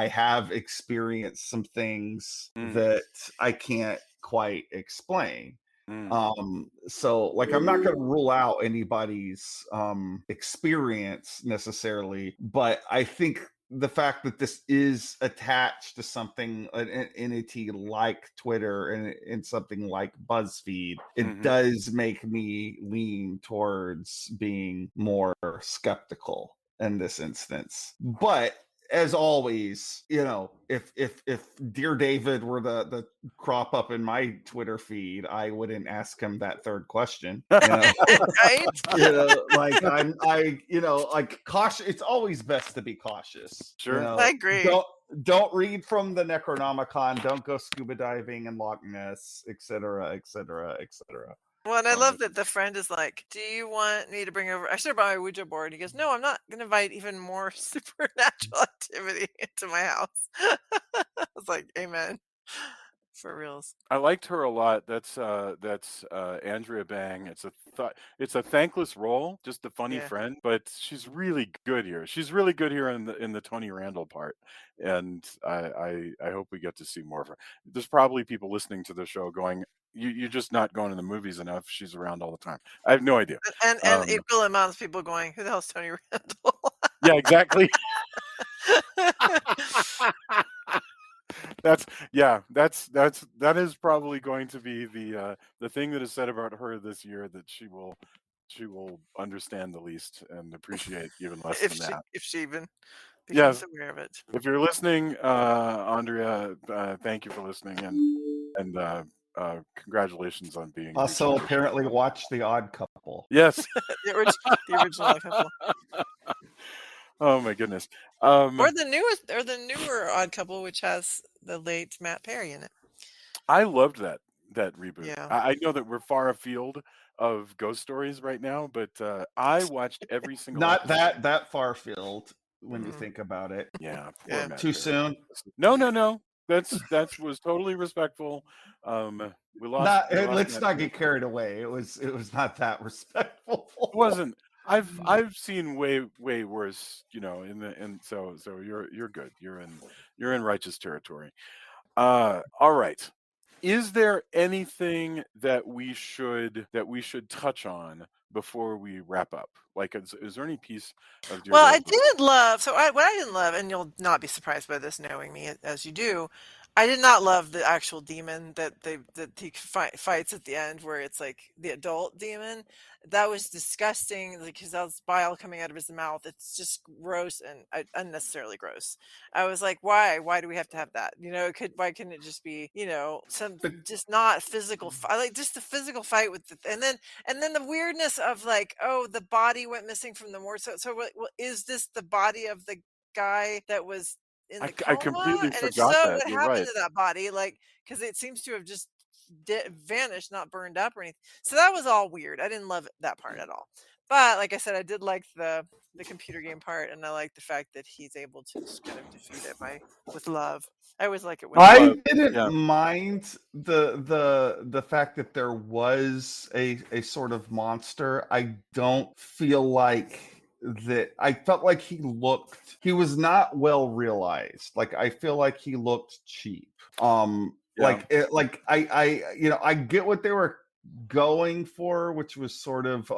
have experienced some things Mm, that I can't quite explain. mm. So like, I'm not going to rule out anybody's experience necessarily, but I think the fact that this is attached to something, an entity like Twitter and something like BuzzFeed, it Mhm. does make me lean towards being more skeptical in this instance. But as always, you know, if Dear David were the crop up in my Twitter feed, I wouldn't ask him that third question. You know, Right? you know, like, you know, like, caution. It's always best to be cautious. You Sure. know, I agree. don't read from the Necronomicon. Don't go scuba diving in Loch Ness, etc., etc., etc. Well, and I Oh, love yeah. that the friend is like, "Do you want me to bring over?" I should have brought my Ouija board. He goes, "No, I'm not going to invite even more supernatural activity into my house." I was like, "Amen." For reals. I liked her a lot. That's Andrea Bang. It's a thankless role, just a funny Yeah. friend, but she's really good here. She's really good here in the Tony Randall part, and I hope we get to see more of her. There's probably people listening to the show going, "You're just not going to the movies enough. She's around all the time." I have no idea. And Um, equal amounts of people going, "Who the hell's Tony Randall?" yeah, exactly. That is probably going to be the thing that is said about her this year, that she will understand the least and appreciate even less than that. If she even Yeah, becomes aware of it. if you're listening, Andrea, thank you for listening, and congratulations on being Also, recently. apparently, watch The Odd Couple. Yes. The original couple. Oh my goodness. Or the newer Odd Couple, which has the late Matt Perry in it. I loved that reboot. Yeah. I know that we're far afield of ghost stories right now, but I watched every single Not episode. that far field when you Mhm. think about it. Yeah, poor Yeah. Matt Too Perry. soon. No. That was totally respectful. We lost Let's Matt not Perry. get carried away. It was not that respectful. It wasn't. I've seen way worse, you know, so you're good. You're in righteous territory. All right. Is there anything that we should touch on before we wrap up? Like, is there any piece of Dear Well, I Devil? did love. So what I didn't love, and you'll not be surprised by this, knowing me as you do, I did not love the actual demon that he fights at the end, where it's like the adult demon. That was disgusting, like because that was bile coming out of his mouth. It's just gross and unnecessarily gross. I was like, why? Why do we have to have that? Why couldn't it just be, some But just not physical? Like just the physical fight with and then the weirdness of like, oh, the body went missing from the morgue. So what is this the body of the guy that was in the I coma? completely And if forgot so, that. what You're happened right. to that body? Like, because it seems to have just vanished, not burned up or anything. So that was all weird. I didn't love that part at all. But like I said, I did like the computer game part, and I like the fact that he's able to just kind of defeat it with love. I always like it when I Well, didn't yeah. mind the fact that there was a sort of monster. I don't feel like that. I felt like he was not well realized. Like I feel like he looked cheap. Yeah. Like I get what they were going for, which was sort of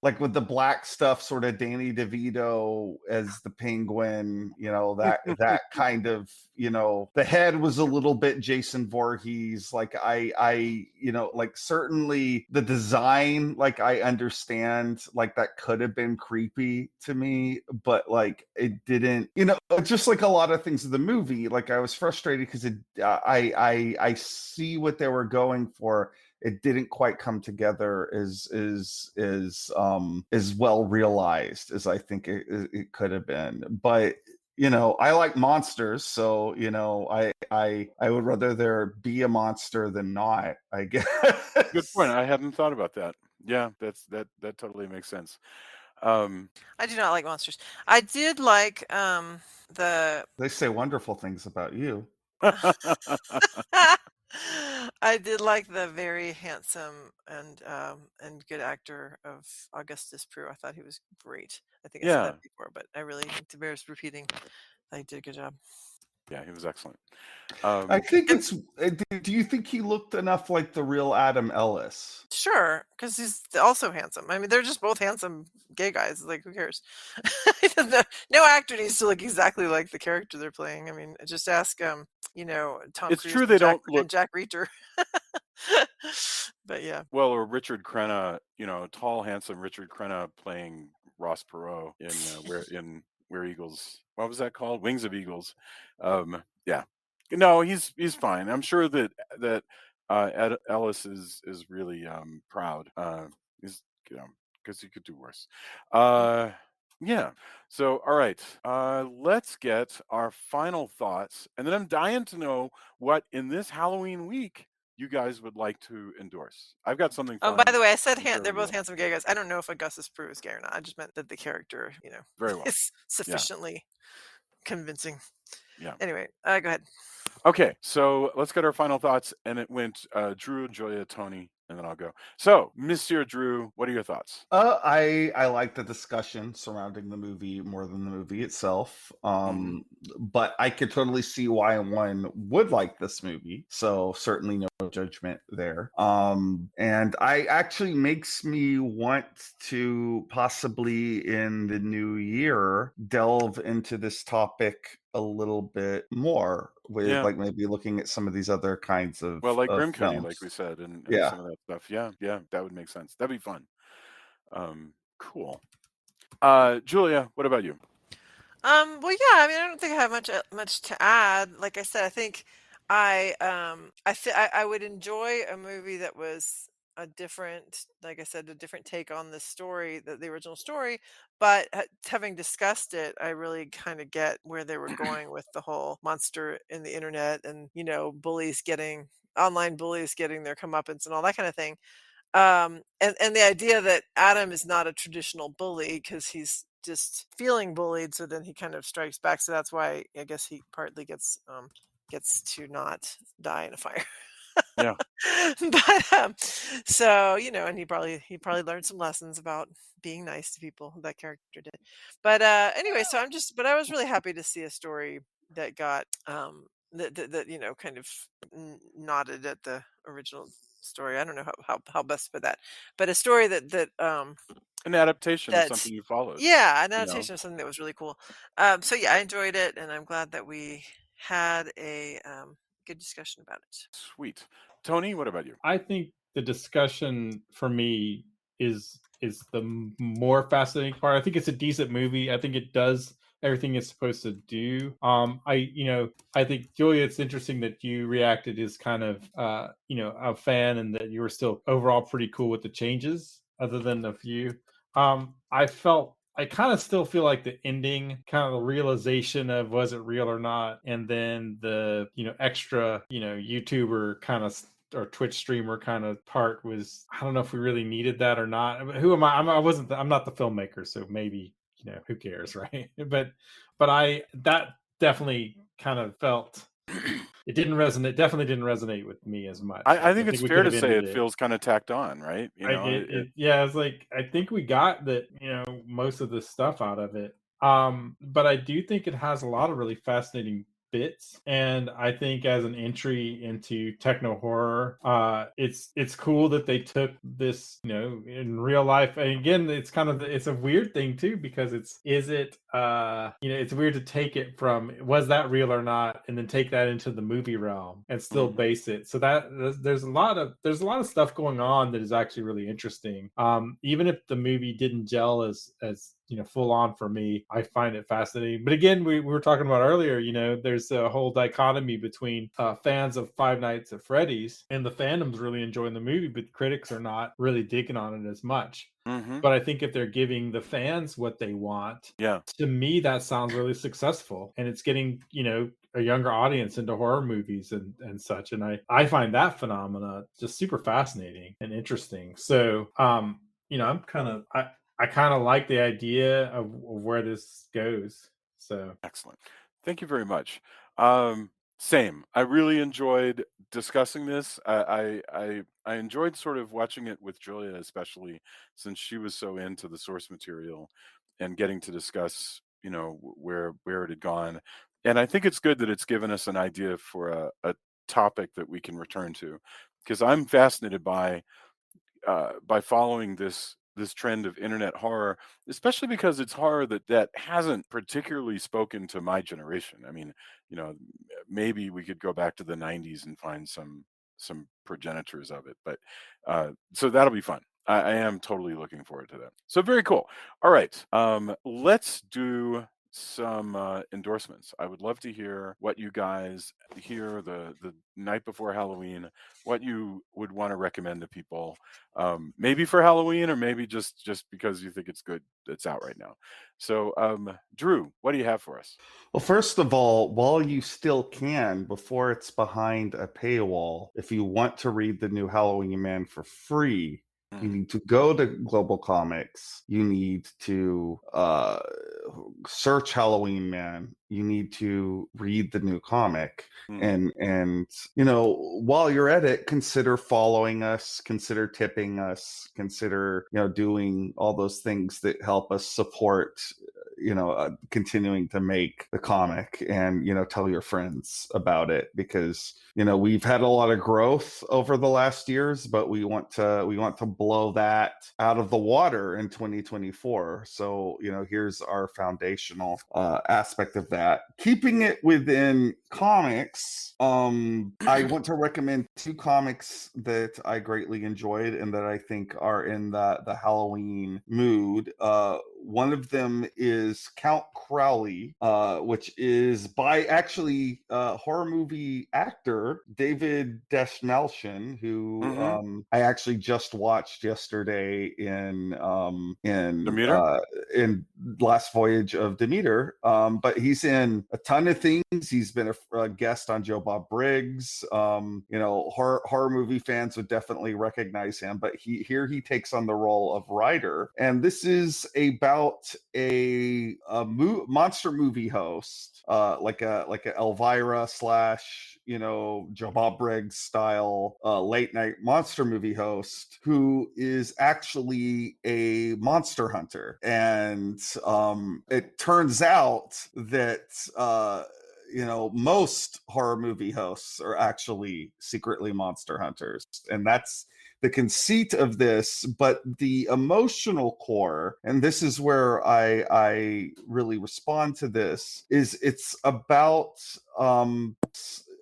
like with the black stuff, sort of Danny DeVito as the penguin, that kind of, the head was a little bit Jason Voorhees. Like like certainly the design, like I understand, like that could have been creepy to me, but like it didn't, just like a lot of things in the movie, like I was frustrated because I see what they were going for. It didn't quite come together as well realized as I think it could have been. But I like monsters, so I would rather there be a monster than not, I guess. Good point. I hadn't thought about that. Yeah, that totally makes sense. Um, I do not like monsters. I did like the They say wonderful things about you. I did like the very handsome and good actor of Augustus Prew. I thought he was great. I think I said yeah, that before, but I really think bears repeating. He did a good job. yeah, he was excellent. I think And do you think he looked enough like the real Adam Ellis? sure, because he's also handsome. I mean, they're just both handsome gay guys. Like, who cares? No actor needs to look exactly like the character they're playing. I mean, just ask Tom It's Cruise true they don't look and Jack Reacher. But yeah. well, or Richard Crenna, tall, handsome Richard Crenna playing Ross Perot in Where Eagles. What was that called? Wings of Eagles. Yeah, no, he's fine. I'm sure that Ed Ellis is really proud. He's because he could do worse. Yeah. So, all right. Let's get our final thoughts, and then I'm dying to know what in this Halloween week you guys would like to endorse. I've got something Oh, by fun. the way, I said to share they're with both you. handsome gay guys. I don't know if Augustus Prew is gay or not. I just meant that the character, Very well. is sufficiently convincing. Yeah. Anyway, go ahead. Okay, so let's get our final thoughts, and it went Drew, Joya, Tony, and then I'll go. So, Monsieur Drew, what are your thoughts? I like the discussion surrounding the movie more than the movie itself. But I could totally see why one would like this movie. So certainly no judgment there. And I actually makes me want to possibly in the new year delve into this topic a little bit more with Yeah. like maybe looking at some of these other kinds of Well, like of Grim County, films. like we said, and Yeah. some of that stuff. Yeah, that would make sense. That'd be fun. Cool. Julia, what about you? Well, yeah. I mean, I don't think I have much to add. Like I said, I think I would enjoy a movie that was a different, like I said, a different take on the story, the original story. But having discussed it, I really kind of get where they were going with the whole monster in the internet, and online bullies getting their comeuppance and all that kind of thing. And the idea that Adam is not a traditional bully because he's just feeling bullied, so then he kind of strikes back. So that's why I guess he partly gets to not die in a fire. Yeah. But so and he probably learned some lessons about being nice to people. That character did. But anyway, but I was really happy to see a story that got that kind of nodded at the original story. I don't know how best to put that, but a story that An adaptation of that something you followed, yeah, an you know? adaptation of something that was really cool. So yeah, I enjoyed it, and I'm glad that we had a good discussion about it. Sweet. Tony, what about you? I think the discussion for me is the more fascinating part. I think it's a decent movie. I think it does everything it's supposed to do. I think Julia, it's interesting that you reacted as kind of a fan, and that you were still overall pretty cool with the changes, other than a few. I kind of still feel like the ending, kind of the realization of was it real or not, and then the extra YouTuber kind of or Twitch streamer kind of part was, I don't know if we really needed that or not. I mean, who am I? I'm not the filmmaker, so maybe who cares, right? but I that definitely kind of felt it didn't resonate. Definitely didn't resonate with me as much. I Like, I think it's think we fair could to have say ended it it. feels kind of tacked on, right? Yeah, it's like I think we got that, most of the stuff out of it. But I do think it has a lot of really fascinating bits, and I think as an entry into techno horror, it's cool that they took this, in real life. And again, it's a weird thing too, because it's weird to take it from was that real or not, and then take that into the movie realm and still Mhm. base it. So that there's a lot of stuff going on that is actually really interesting. Even if the movie didn't gel as full on for me, I find it fascinating. But again, we were talking about earlier, there's a whole dichotomy between fans of Five Nights at Freddy's, and the fandom's really enjoying the movie, but critics are not really digging on it as much. Mhm. But I think if they're giving the fans what they want, Yeah. to me that sounds really successful, and it's getting a younger audience into horror movies and such. And I find that phenomena just super fascinating and interesting. So I kind of like the idea of where this goes. So Excellent. Thank you very much. Um, Same. I really enjoyed discussing this. I enjoyed sort of watching it with Julia, especially since she was so into the source material and getting to discuss, where it had gone. And I think it's good that it's given us an idea for a topic that we can return to, because I'm fascinated by following this trend of internet horror, especially because it's horror that hasn't particularly spoken to my generation. I mean, maybe we could go back to the '90s and find some progenitors of it, but so that'll be fun. I am totally looking forward to that. So very cool. All right, let's do some endorsements. I would love to hear what you guys hear the night before Halloween, what you would want to recommend to people, maybe for Halloween, or maybe just because you think it's good that's out right now. So, Drew, what do you have for us? Well, first of all, while you still can, before it's behind a paywall, if you want to read the new Halloween Man for free, you Mm, need to go to Global Comics. You need to search Halloween Man. You need to read the new comic. mm, And while you're at it, consider following us, consider tipping us, consider doing all those things that help us support continuing to make the comic, and tell your friends about it, because we've had a lot of growth over the last years, but we want to blow that out of the water in 2024. So here's our foundational aspect of that, keeping it within comics. I want to recommend two comics that I greatly enjoyed and that I think are in the Halloween mood. One of them is Count Crowley, which is by actually horror movie actor David Deshnelshin, who mm-hmm. I actually just watched yesterday Demeter. in Last Voyage of Demeter. But he's in a ton of things. He's been a guest on Joe Bob Briggs. Horror movie fans would definitely recognize him. But he takes on the role of writer, and this is about a monster movie host, like a Elvira slash Joe Bob Briggs style late night monster movie host, who is actually a monster hunter. And it turns out that most horror movie hosts are actually secretly monster hunters, and that's the conceit of this. But the emotional core, and this is where I really respond to this, is it's about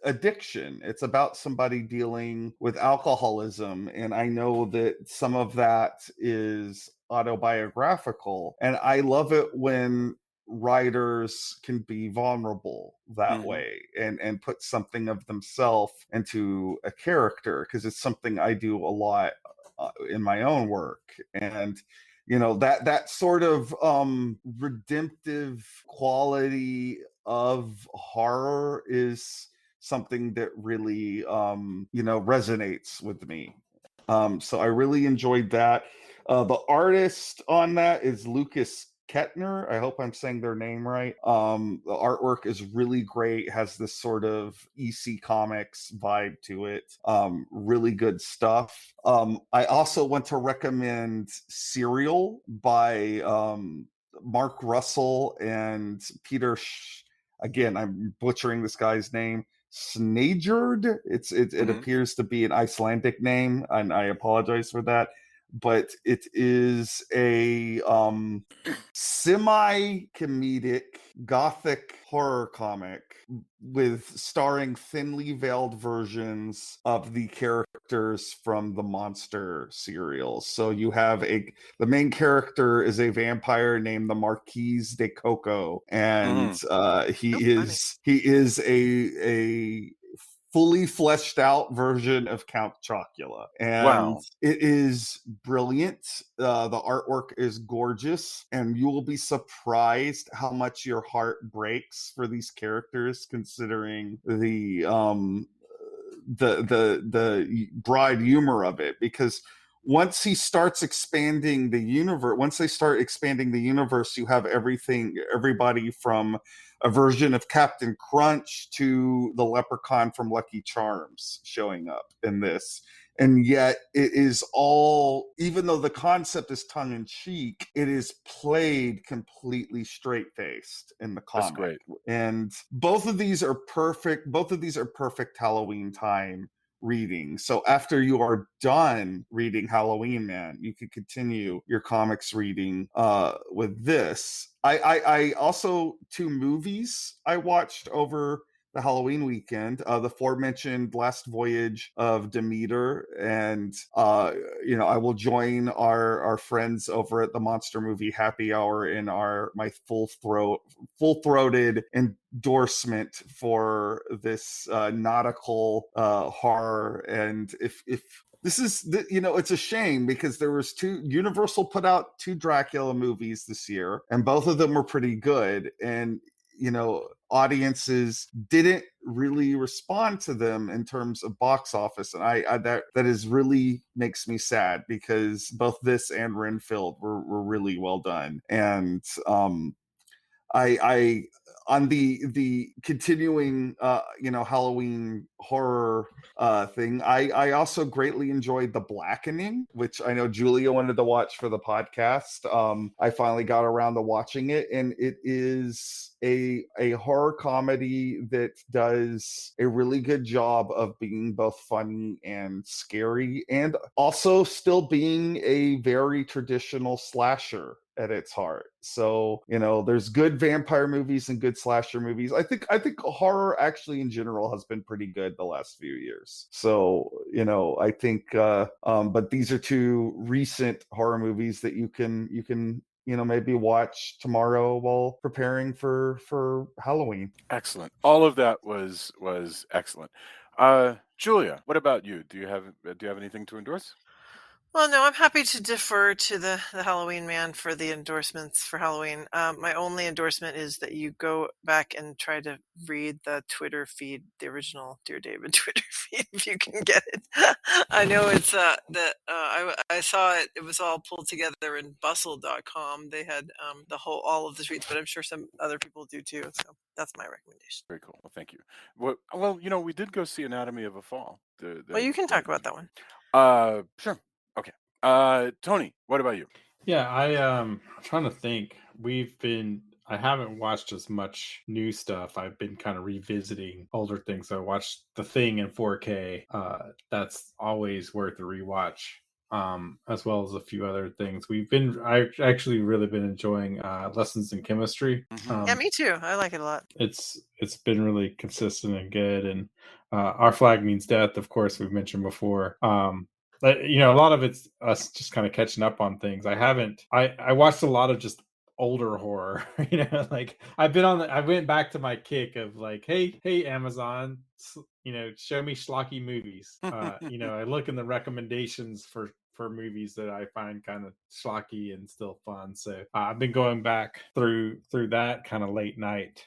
addiction. It's about somebody dealing with alcoholism, and I know that some of that is autobiographical, and I love it when writers can be vulnerable that way and put something of themselves into a character, because it's something I do a lot in my own work. And that sort of redemptive quality of horror is something that really resonates with me. So I really enjoyed that. The artist on that is Lucas Kettner. I hope I'm saying their name right. The artwork is really great, has this sort of EC Comics vibe to it. Really good stuff. I also want to recommend Serial by Mark Russell and Peter again, I'm butchering this guy's name. Snajord. It appears to be an Icelandic name, and I apologize for that. But it is a semi-comedic gothic horror comic with starring thinly veiled versions of the characters from the monster serials. So you have the main character is a vampire named the Marquise de Coco, and he is a fully fleshed out version of Count Chocula, and it is brilliant. The artwork is gorgeous, and you will be surprised how much your heart breaks for these characters, considering the broad humor of it. Because once they start expanding the universe, you have everybody from a version of Captain Crunch to the leprechaun from Lucky Charms showing up in this. And yet it is all, even though the concept is tongue-in-cheek, it is played completely straight-faced in the comic. That's great. And both of these are perfect Halloween time reading. So after you are done reading Halloween Man, you can continue your comics reading with this. I also, 2 movies I watched over the Halloween weekend, the aforementioned Last Voyage of Demeter, and I will join our friends over at the Monster Movie Happy Hour in my full-throated endorsement for this nautical horror. And if this is it's a shame, because there was Universal put out 2 Dracula movies this year, and both of them were pretty good, and audiences didn't really respond to them in terms of box office, and that is really makes me sad, because both this and Renfield were really well done. And I on the continuing Halloween horror thing, I also greatly enjoyed The Blackening, which I know Julia wanted to watch for the podcast. I finally got around to watching it, and it is a horror comedy that does a really good job of being both funny and scary, and also still being a very traditional slasher at its heart. So there's good vampire movies and good slasher movies. I think horror actually in general has been pretty good the last few years. So I think but these are 2 recent horror movies that you can maybe watch tomorrow while preparing for Halloween. Excellent. All of that was excellent. Julia, what about you? Do you have anything to endorse? Well, no, I'm happy to defer to the Halloween Man for the endorsements for Halloween. My only endorsement is that you go back and try to read the Twitter feed, the original Dear David Twitter feed, if you can get it. I know it's I saw it. It was all pulled together in Bustle.com. They had all of the tweets, but I'm sure some other people do too. So that's my recommendation. Very cool. Well, thank you. Well, we did go see Anatomy of a Fall. Well, you can talk about that one. Sure. Okay. Tony, what about you? Yeah, I'm trying to think. I haven't watched as much new stuff. I've been kind of revisiting older things. I watched The Thing in 4K. That's always worth a rewatch. As well as a few other things. I've actually really been enjoying Lessons in Chemistry. Mhm. Yeah, me too. I like it a lot. It's been really consistent and good. And Our Flag Means Death, of course, we've mentioned before. But, you know, a lot of it's us just kind of catching up on things. I watched a lot of just older horror. You know, like I went back to my kick of like, hey, Amazon, you know, show me schlocky movies. You know, I look in the recommendations for movies that I find kind of schlocky and still fun. So I've been going back through that kind of late night.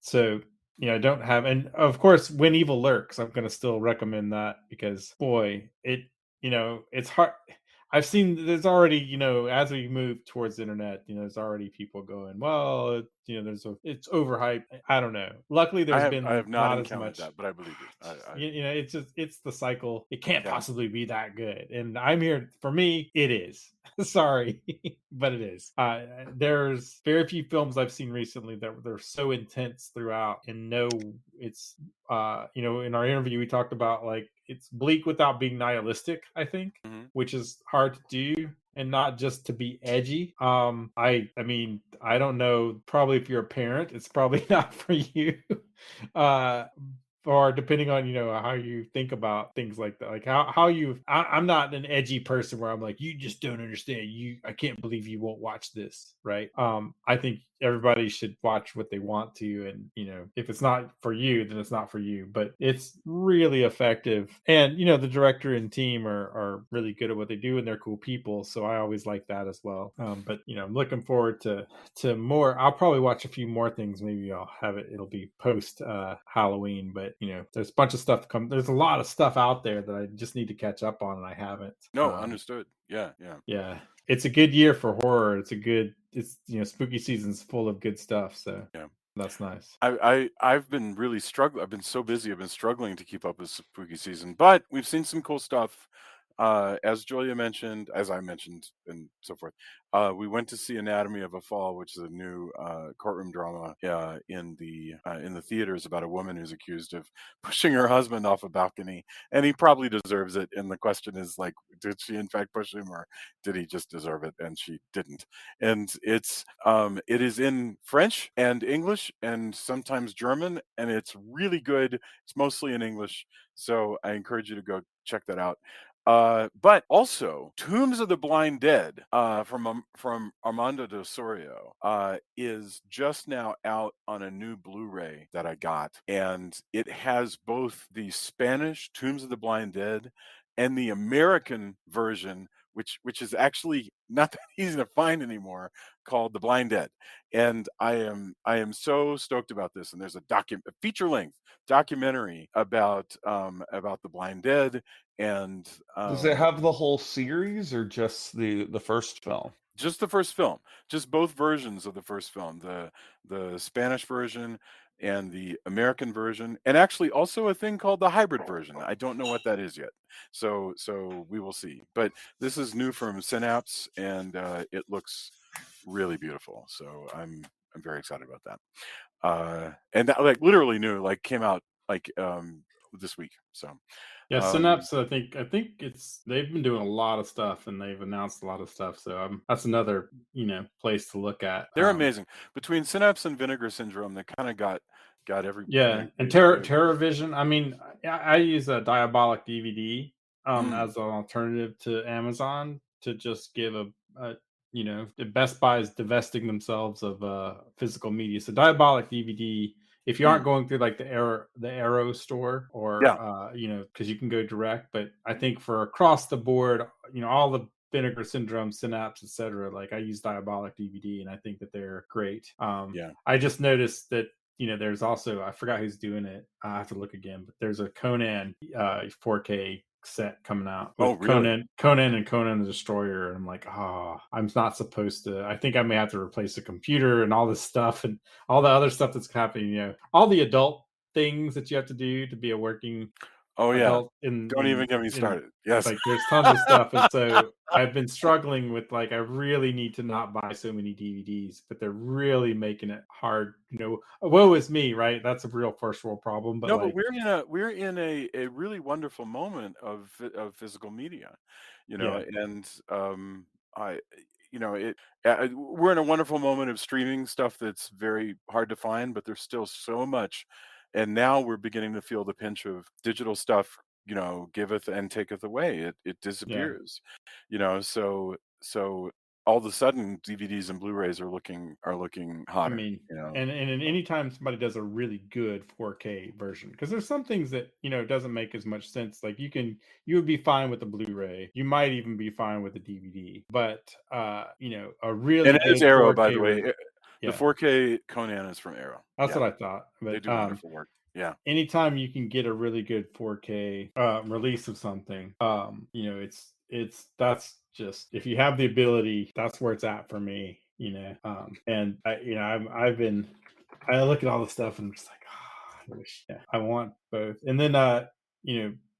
So you know, I don't have, and of course, When Evil Lurks, I'm going to still recommend that because boy, you know, it's hard. I've seen there's already, you know, as we move towards the internet, you know, there's already people going, well, you know, it's overhyped. I don't know. Luckily, I there's have been not not as encountered much. that, but I believe you. You know, it's the cycle. It can't Yeah. possibly be that good, and I'm here. For me, it is. Sorry, but it is. There's very few films I've seen recently that they're so intense throughout, and no, it's you know, in our interview we talked about like it's bleak without being nihilistic, I think, Mhm. which is hard to do and not just to be edgy. I mean, I don't know, probably if you're a parent, it's probably not for you. uh or depending on, you know, how you think about things like that, like I'm not an edgy person where I'm like, you just don't understand, I can't believe you won't watch this, right? I think everybody should watch what they want to, and you know, if it's not for you, then it's not for you. But it's really effective, and you know, the director and team are really good at what they do, and they're cool people, so I always like that as well. But you know, I'm looking forward to more. I'll probably watch a few more things. Maybe it'll be post Halloween, but you know, there's a bunch of stuff there's a lot of stuff out there that I just need to catch up on, and I haven't. No, understood. Yeah. Yeah, it's a good year for horror. It's you know, spooky season's full of good stuff, so Yeah. that's nice. I've been really struggling. I've been so busy. I've been struggling to keep up with spooky season, but we've seen some cool stuff. As Julia mentioned, as I mentioned, and so forth. We went to see Anatomy of a Fall, which is a new courtroom drama in the theaters about a woman who's accused of pushing her husband off a balcony, and he probably deserves it. And the question is like, did she in fact push him, or did he just deserve it? And she didn't. And it is in French and English and sometimes German, and it's really good. It's mostly in English, so I encourage you to go check that out. But also, Tombs of the Blind Dead from Armando de Osorio is just now out on a new Blu-ray that I got, and it has both the Spanish Tombs of the Blind Dead and the American version, which is actually not that easy to find anymore, called The Blind Dead. And I am so stoked about this. And there's a feature-length documentary about the Blind Dead, and Does it have the whole series or just the first film? just the first film, just both versions of the first film, the Spanish version and the American version, and actually also a thing called the hybrid version. I don't know what that is yet, so we will see. But this is new from Synapse, and it looks really beautiful. So I'm very excited about that. And that, like, literally new, like, came out like this week. So Yeah, um, Synapse. I think they've been doing a lot of stuff, and they've announced a lot of stuff. So that's another, you know, place to look at. they're amazing. Between Synapse and Vinegar Syndrome, they kind of got every Yeah, and every- TerraVision. I mean, I use a Diabolic DVD Mm. as an alternative to Amazon to just give a you know, the Best Buy is divesting themselves of physical media. So Diabolic DVD, if you aren't going through like the Arrow store, or Yeah. you know, because you can go direct, but I think for across the board, you know, all the Vinegar Syndrome, Synapse, etc. Like I use Diabolic DVD, and I think that they're great. Yeah. I just noticed that, you know, there's also, I forgot who's doing it. I have to look again, but there's a Conan 4K set coming out with really? Conan and Conan the Destroyer, and I'm like, I'm not supposed to. I think I may have to replace the computer and all this stuff and all the other stuff that's happening. You know, all the adult things that you have to do to be a working Oh yeah. adult Don't even get me in started. Yes. like there's tons of stuff, and so I've been struggling with like I really need to not buy so many DVDs, but they're really making it hard. Woe is me, right? That's a real first world problem. But No, but like, we're in a really wonderful moment of physical media, yeah, and I we're in a wonderful moment of streaming stuff that's very hard to find, but there's still so much, and now we're beginning to feel the pinch of digital stuff, giveth and taketh away. It yeah. disappears, so all of a sudden DVDs and Blu-rays are looking I hotter, mean, and anytime somebody does a really good 4K version, because there's some things that doesn't make as much sense. Like you would be fine with the Blu-ray, you might even be fine with the DVD, but a really And it is good Arrow, by 4K the way. version, The yeah, 4K Conan is from Arrow. that's Yeah, what I thought. they But do wonderful work. Yeah. anytime you can get a really good 4K release of something, it's that's just if you have the ability, that's where it's at for me. And I look at all the stuff and I'm just like, I wish, yeah, I want both. And then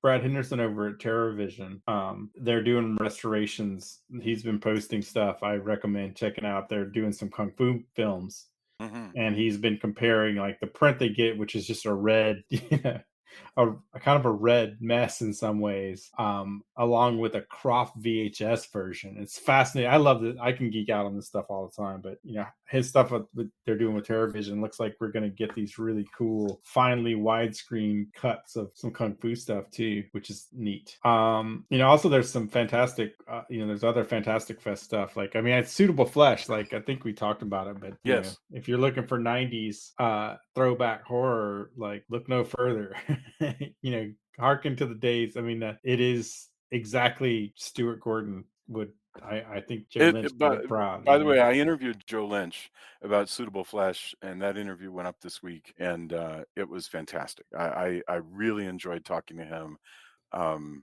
Brad Henderson over at TerrorVision, they're doing restorations. He's been posting stuff I recommend checking out. They're doing some kung fu films, Hmm. and he's been comparing like the print they get, which is just a red, a kind of a red mess in some ways, along with a Croft VHS version. It's fascinating. I love it. I can geek out on this stuff all the time, but his stuff they're doing with TerrorVision looks like we're going to get these really cool, finely widescreen cuts of some kung fu stuff too, which is neat. Also there's some fantastic, there's other Fantastic Fest stuff. Like, I mean, it's Suitable Flesh. Like, I think we talked about it, but Yes. if you're looking for 90s throwback horror, like look no further. Harken to the days. I mean, it is exactly Stuart Gordon would. I think Joe Lynch did But it proud. by the way, I interviewed Joe Lynch about Suitable Flesh, and that interview went up this week, and it was fantastic. I really enjoyed talking to him.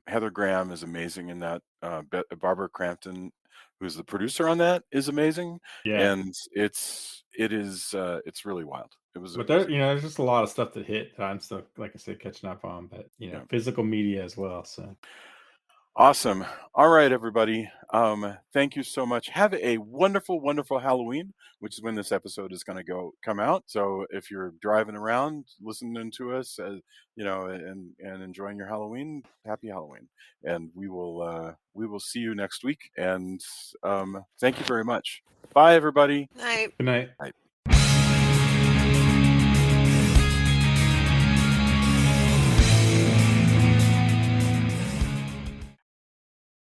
Heather Graham is amazing in that. Barbara Crampton, who's the producer on that, is amazing, Yeah, and it's really wild. It was. but It was there's just a lot of stuff that hit that I'm still, like I said, catching up on. But yeah. physical media as well. So Awesome. All right, everybody. Thank you so much. Have a wonderful, wonderful Halloween, which is when this episode is going to come out. So if you're driving around listening to us, and enjoying your Halloween, happy Halloween. And we will see you next week. And thank you very much. Bye, everybody. Night. good night. Bye.